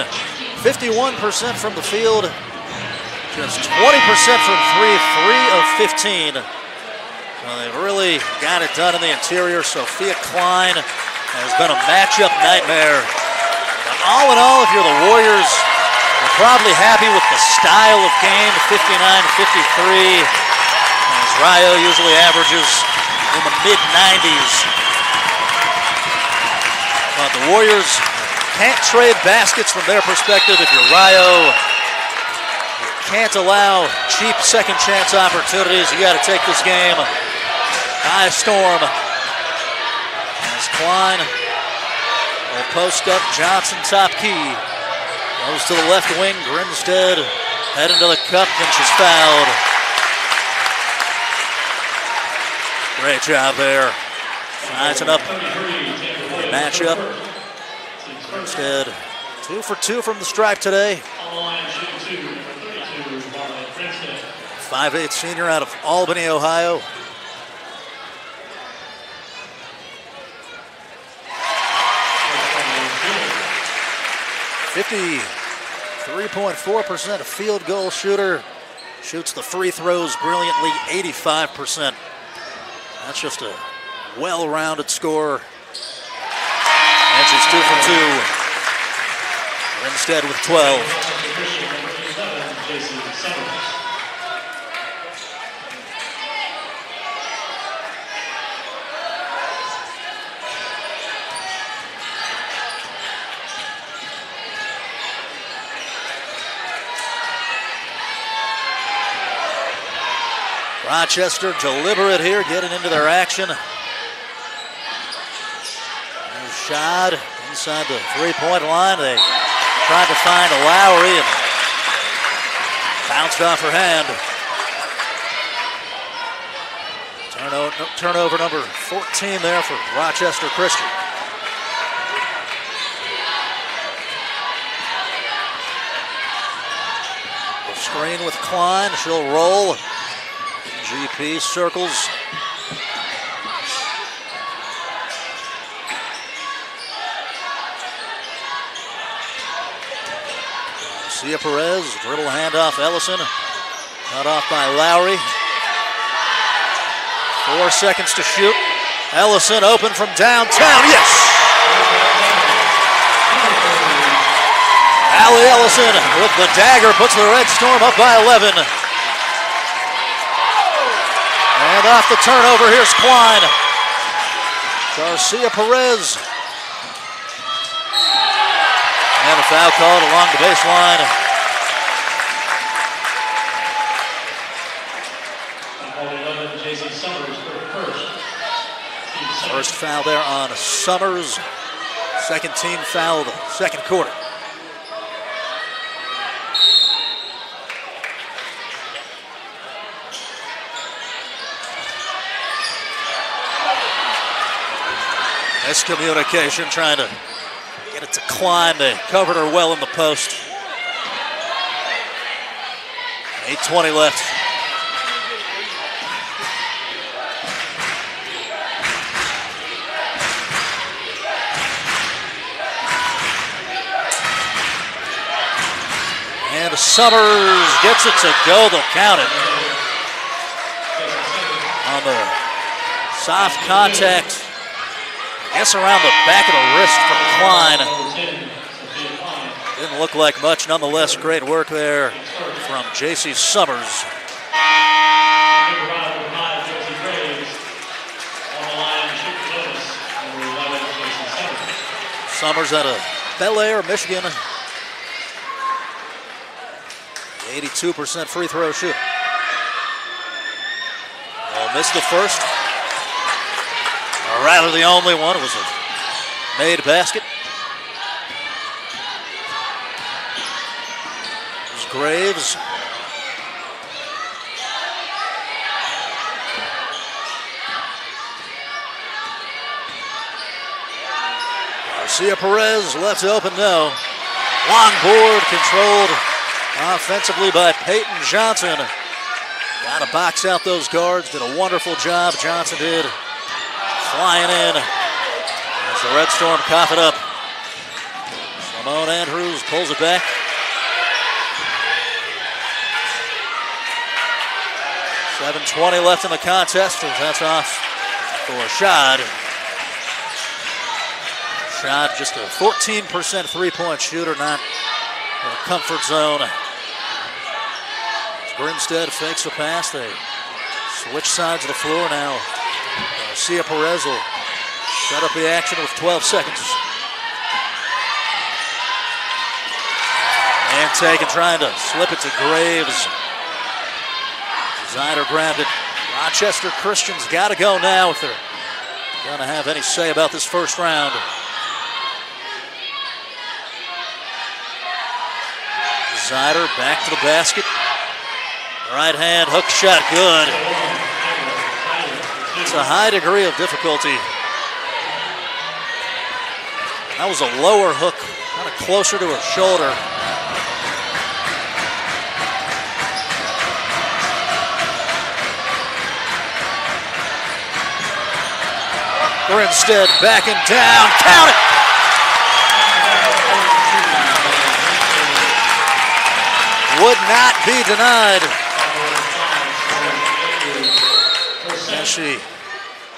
51% from the field, just 20% from 3 of 15. Well, they've really got it done in the interior. Sophia Klein has been a matchup nightmare. But all in all, if you're the Warriors, you're probably happy with the style of game, 59-53, as Rio usually averages in the mid-90s. But the Warriors can't trade baskets from their perspective. If you're Rio, you can't allow cheap second chance opportunities. You got to take this game by storm. As Klein will post up Johnson top key. Goes to the left wing, Grinstead heading to the cup, and she's fouled. Great job there. Sizing up the matchup. Grinstead 2 for 2 from the stripe today. 5'8" senior out of Albany, Ohio. .3% field goal shooter. Shoots the free throws brilliantly, 85%. That's just a well-rounded scorer. And she's 2 for 2. Grinstead with 12. Rochester deliberate here, getting into their action. Shot inside the three-point line. They tried to find a Lowry and bounced off her hand. Turnover number 14 there for Rochester Christian. The screen with Klein, she'll roll. GP circles. Sia Perez, dribble handoff, Ellison. Cut off by Lowry. 4 seconds to shoot. Ellison open from downtown, yes! Allie Ellison with the dagger puts the Red Storm up by 11. And off the turnover, here's Klein. Garcia Perez. And a foul called along the baseline. First foul there on Summers. Second team foul of the second quarter. Miscommunication, trying to get it to climb. They covered her well in the post. 8:20 left. And Summers gets it to go. They'll count it. On the soft contact. I guess around the back of the wrist from Klein. Didn't look like much. Nonetheless, great work there from J.C. Summers. Summers out of Bel Air, Michigan. 82% free throw shoot. Well, missed the first. Or rather, the only one. It was a made basket. It was Graves. Garcia Perez left open, no. Long board controlled offensively by Peyton Johnson. Got to box out those guards. Did a wonderful job, Johnson did. Flying in as the Red Storm cough it up. Simone Andrews pulls it back. .720 left in the contest. That's off for Shad. Shad just a 14% three-point shooter, not in a comfort zone. Grinstead fakes the pass. They switch sides of the floor now. Garcia Perez will set up the action with 12 seconds. And taken, trying to slip it to Graves. Zider grabbed it. Rochester Christian's got to go now if they're going to have any say about this first round. Zider back to the basket. Right hand hook shot, good. It's a high degree of difficulty. That was a lower hook, kind of closer to her shoulder. Grinstead backing down, count it! Would not be denied. And she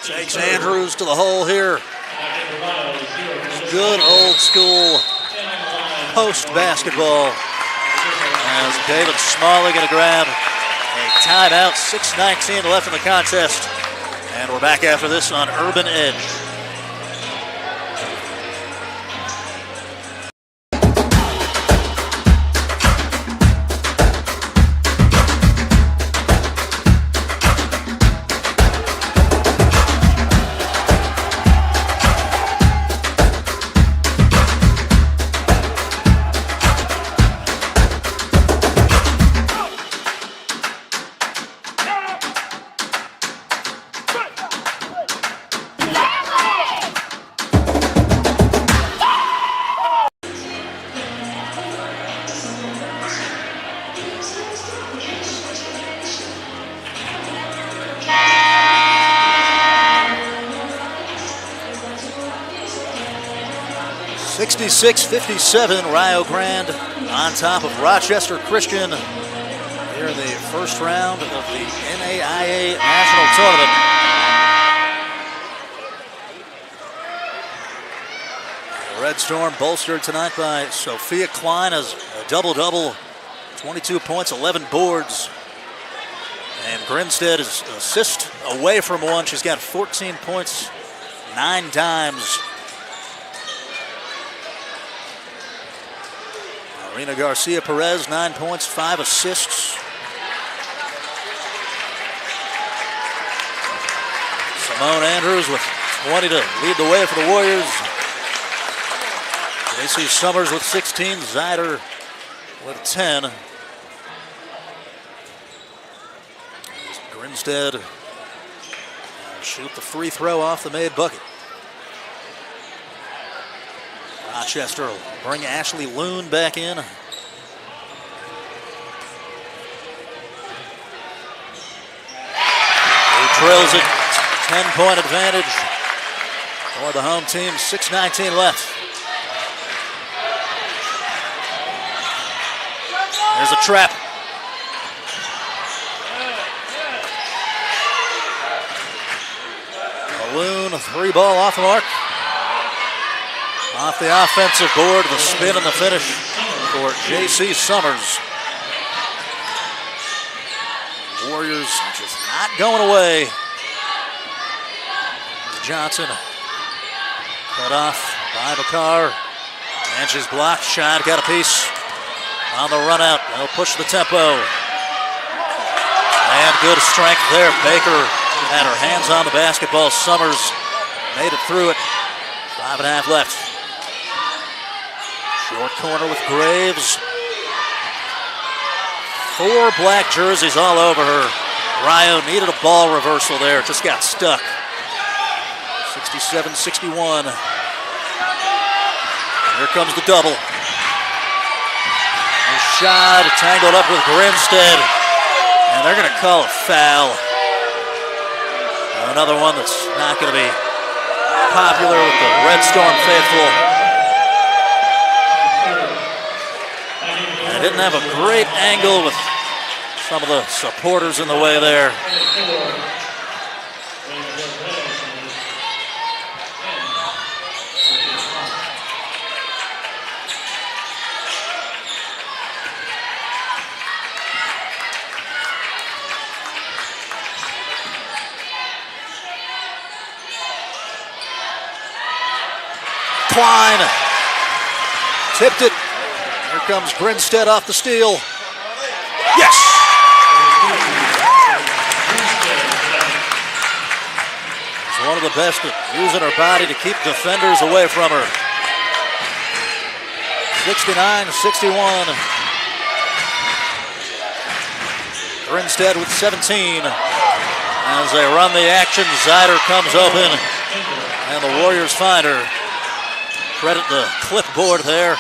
takes Andrews to the hole here. Good old school post basketball. As David Smalley going to grab a timeout. 6:19 left in the contest. And we're back after this on Urban Edge. .56-57, Rio Grande on top of Rochester Christian here in the first round of the NAIA National Tournament. The Red Storm bolstered tonight by Sophia Klein as a double-double, 22 points, 11 boards. And Grinstead is assist away from one. She's got 14 points 9 times. Marina Garcia Perez, 9 points, 5 assists. Simone Andrews with 20 to lead the way for the Warriors. JC Summers with 16, Zider with 10. Grinstead shoot the free throw off the made bucket. Rochester will bring Ashley Loon back in. He drills it. 10-point advantage for the home team. 6:19 left. There's a trap. Loon, a 3-ball off the mark. Off the offensive board, the spin and the finish for JC Summers. Warriors just not going away. Johnson cut off by McCarr. And she's blocked. Shot got a piece on the run out. They'll push the tempo. And good strength there. Baker had her hands on the basketball. Summers made it through it. 5.5 left. Short corner with Graves. 4 black jerseys all over her. Rio needed a ball reversal there. Just got stuck. 67-61. Here comes the double. Shot tangled up with Grinstead. And they're going to call a foul. Another one that's not going to be popular with the Red Storm faithful. And didn't have a great angle with some of the supporters in the way there. Klein tipped it. Here comes Grinstead off the steal. Yes! She's one of the best at using her body to keep defenders away from her. 69-61. Grinstead with 17. As they run the action, Zider comes open, and the Warriors find her. Credit the clipboard there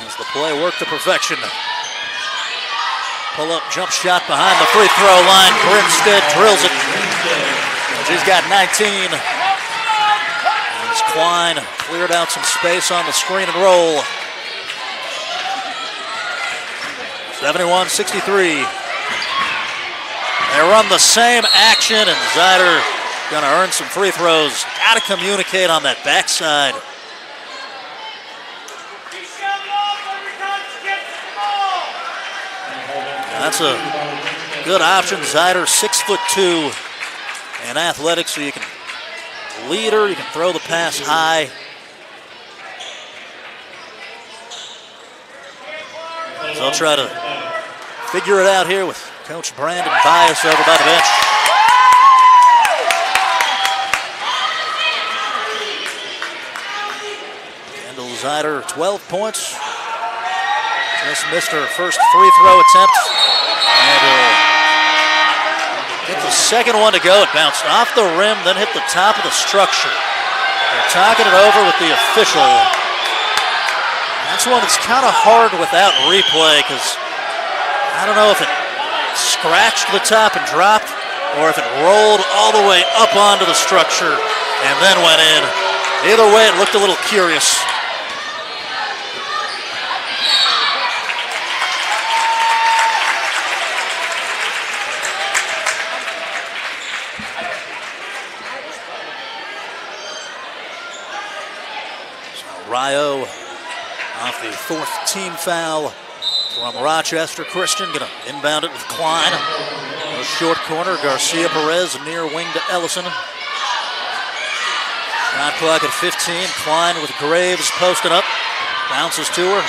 as the play worked to perfection. Pull-up jump shot behind the free throw line. Grinstead drills it. She's got 19. As Klein cleared out some space on the screen and roll. 71-63. They run the same action, and Zider gonna earn some free throws. Gotta communicate on that backside. That's a good option. Zider, 6'2" and athletic, so you can lead her, you can throw the pass high. So they'll try to figure it out here with Coach Brandon Bias over by the bench. Zider, 12 points. Just missed her first free throw attempt. And get the second one to go. It bounced off the rim, then hit the top of the structure. They're talking it over with the official. That's one that's kind of hard without replay because I don't know if it scratched the top and dropped or if it rolled all the way up onto the structure and then went in. Either way, it looked a little curious. Rio off the 4th team foul from Rochester. Christian gonna inbound it with Klein. A short corner, Garcia Perez near wing to Ellison. Shot clock at 15. Klein with Graves posting up. Bounces to her.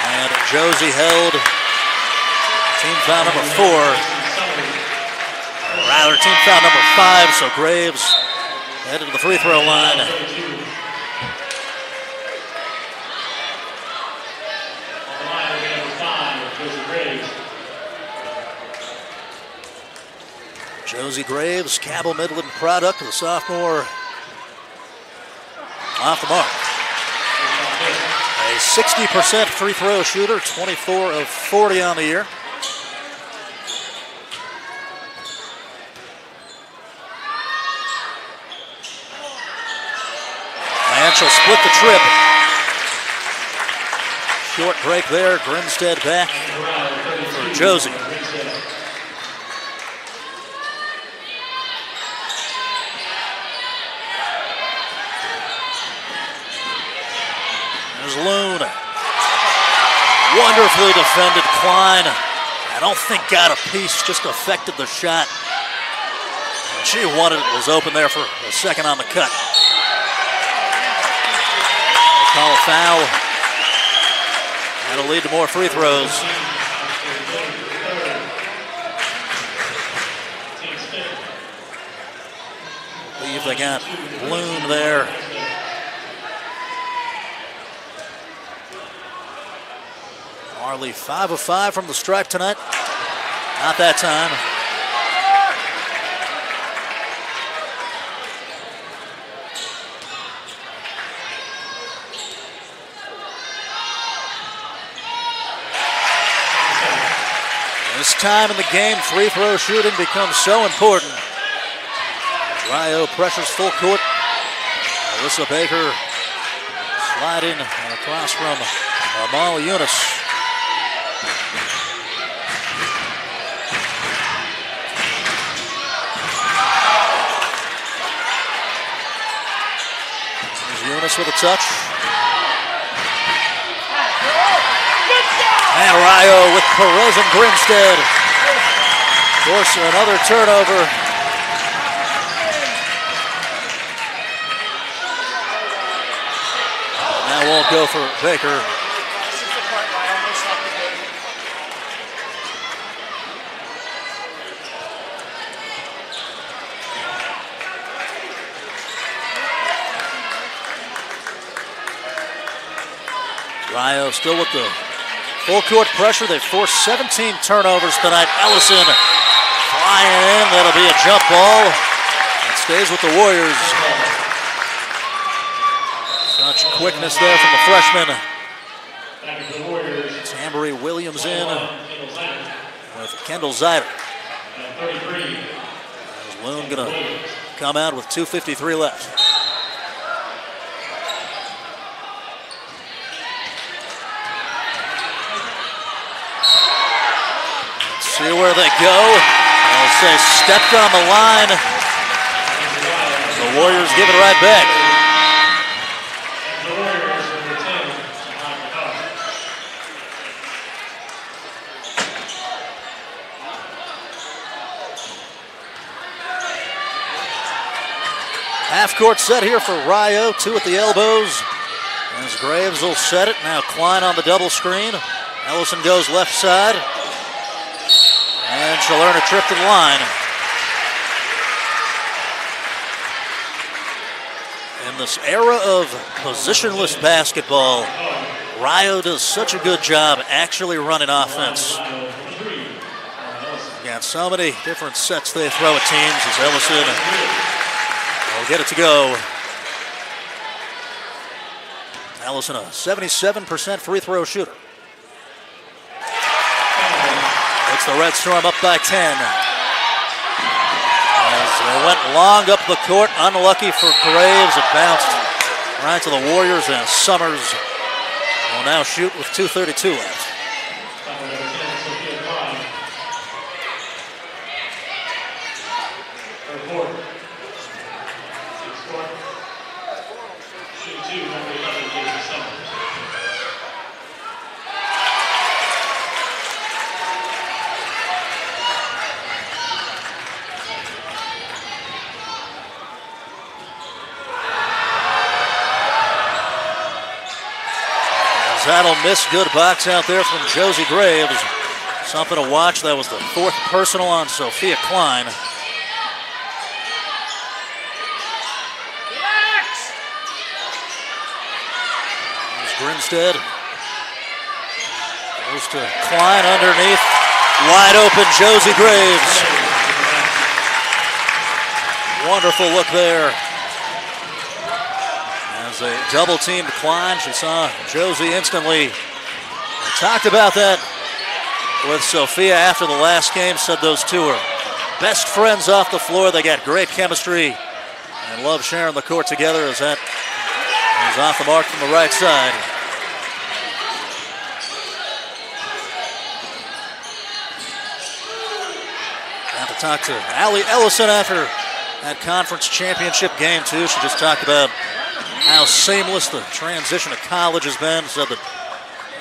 And Josie held. Team foul number 4. Rather, team foul number 5, so Graves headed to the free throw line. Josie Graves, Cabell Midland product, the sophomore, off the mark. A 60% free throw shooter, 24 of 40 on the year. And she'll split the trip. Short break there, Grinstead back for Josie. There's Loon. Wonderfully defended Klein. I don't think got a piece, just affected the shot. And she wanted it, was open there for a second on the cut. They'll call a foul. That'll lead to more free throws. I believe they got Loon there. Marley 5 of 5 from the stripe tonight. Not that time. This time in the game, free throw shooting becomes so important. Rio pressures full court. Alyssa Baker sliding across from Amal Yunus. Yunus with a touch. And Rio with Perez and Grinstead. Force another turnover. Now won't go for Baker. Rio still with the full court pressure. They've forced 17 turnovers tonight. Ellison flying in. That'll be a jump ball. It stays with the Warriors. Such quickness there from the freshman. Tambury Williams in with Kendall Zyder. Loon gonna come out with 2:53 left. See where they go. They'll say stepped on the line. The Warriors give it right back. Half court set here for Rio, 2 at the elbows. As Graves will set it. Now Klein on the double screen. Ellison goes left side. And she'll earn a trip to the line. In this era of positionless basketball, Rio does such a good job actually running offense. Got so many different sets they throw at teams as Ellison will get it to go. Ellison, a 77% free throw shooter. It's the Red Storm up by 10. As they went long up the court, unlucky for Graves. It bounced right to the Warriors, and Summers will now shoot with 2:32 left. That'll miss. Good box out there from Josie Graves. Something to watch. That was the 4th personal on Sophia Klein. There's Grinstead. Goes to Klein underneath. Wide open Josie Graves. Wonderful look there. As they double-teamed Klein, she saw Josie instantly. We talked about that with Sophia after the last game, said those two are best friends off the floor. They got great chemistry and love sharing the court together as that is off the mark from the right side. Got to talk to Allie Ellison after that conference championship game too. She just talked about how seamless the transition to college has been. Said that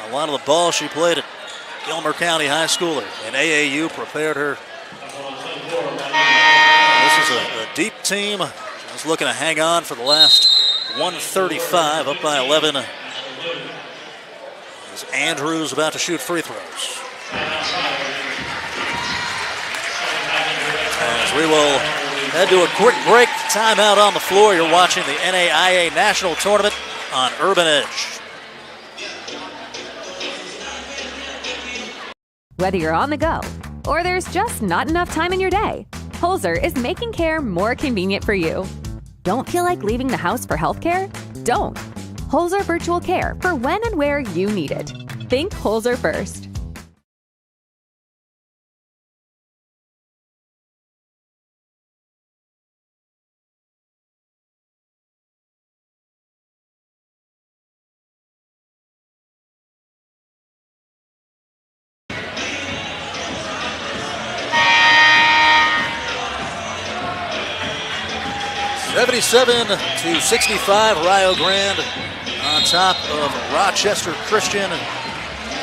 a lot of the ball she played at Gilmer County High School and AAU prepared her. This is a deep team. Just looking to hang on for the last 135, up by 11. As Andrews about to shoot free throws. As we will head to a quick break. Timeout on the floor. You're watching the NAIA National Tournament on Urban Edge. Whether you're on the go or there's just not enough time in your day, Holzer is making care more convenient for you. Don't feel like leaving the house for healthcare? Don't. Holzer Virtual Care for when and where you need it. Think Holzer first. (77-65), Rio Grande on top of Rochester Christian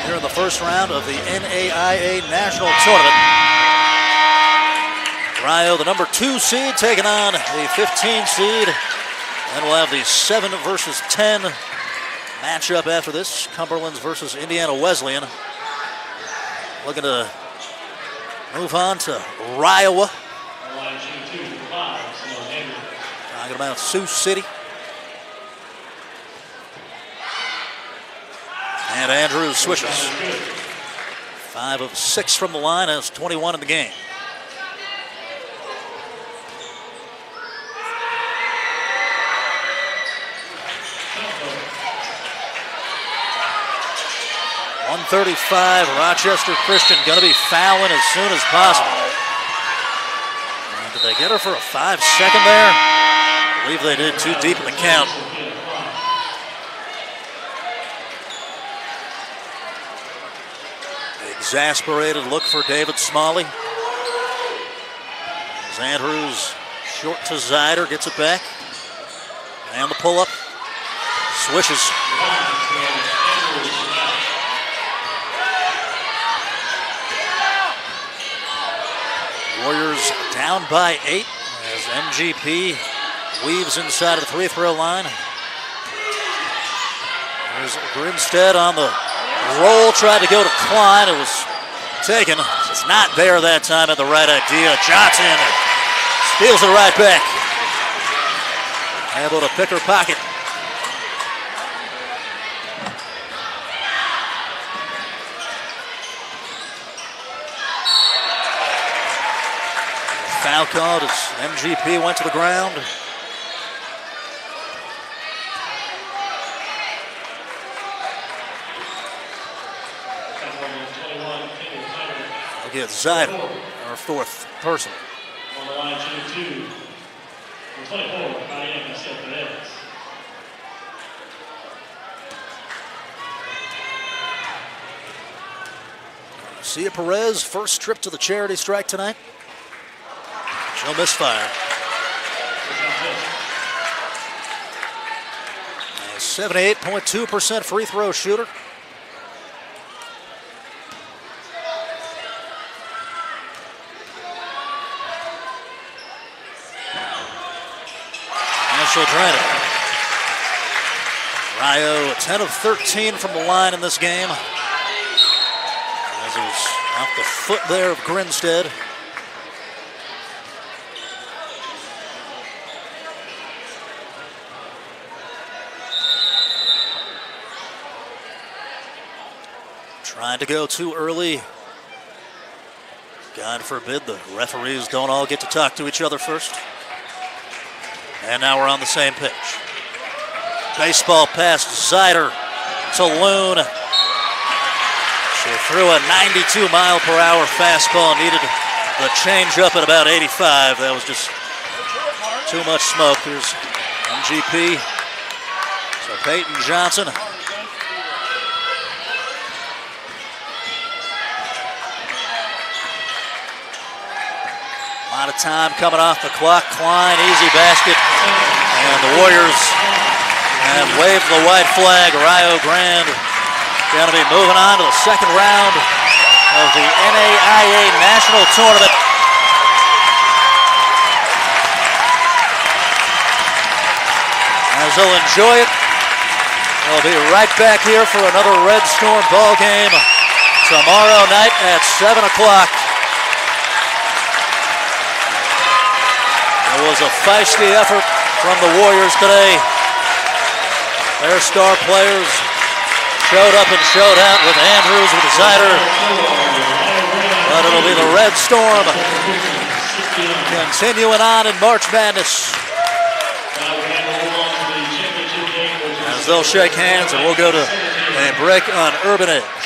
here in the first round of the NAIA National Tournament. Rio, the number 2 seed, taking on the 15 seed. And we'll have the 7 versus 10 matchup after this. Cumberland's versus Indiana Wesleyan. Looking to move on to Iowa. Talking about Sioux City. And Andrews swishes. 5 of 6 from the line, has 21 in the game. .135, Rochester Christian going to be fouling as soon as possible. And did they get her for a 5-second there? I believe they did, too deep in the count. Exasperated look for David Smalley. As Andrews short to Zider, gets it back. And the pull-up. Swishes. Warriors down by 8 as MGP weaves inside of the free throw line. There's Grinstead on the roll, tried to go to Klein. It was taken. It's not there that time at the right idea. Johnson steals it right back. Able to pick her pocket. Foul called as MGP went to the ground. We'll get Zider, our 4th person. On the line, shooting 2. 24, Maria Perez. Sia Perez, first trip to the charity strike tonight. She'll miss fire. A 78.2% free throw shooter. And she'll drain it. Rio 10 of 13 from the line in this game. As it was off the foot there of Grinstead. Trying to go too early. God forbid the referees don't all get to talk to each other first. And now we're on the same pitch. Baseball pass Zider to Loon. She threw a 92-mile-per-hour fastball, needed the changeup at about 85. That was just too much smoke. Here's MGP. So Peyton Johnson. A lot of time coming off the clock. Klein, easy basket. And the Warriors have waved the white flag. Rio Grande going to be moving on to the second round of the NAIA National Tournament. As they'll enjoy it, they'll be right back here for another Red Storm ball game tomorrow night at 7 o'clock. It was a feisty effort from the Warriors today. Their star players showed up and showed out with Andrews, with Zider. But it'll be the Red Storm continuing on in March Madness. As they'll shake hands and we'll go to a break on Urban Edge.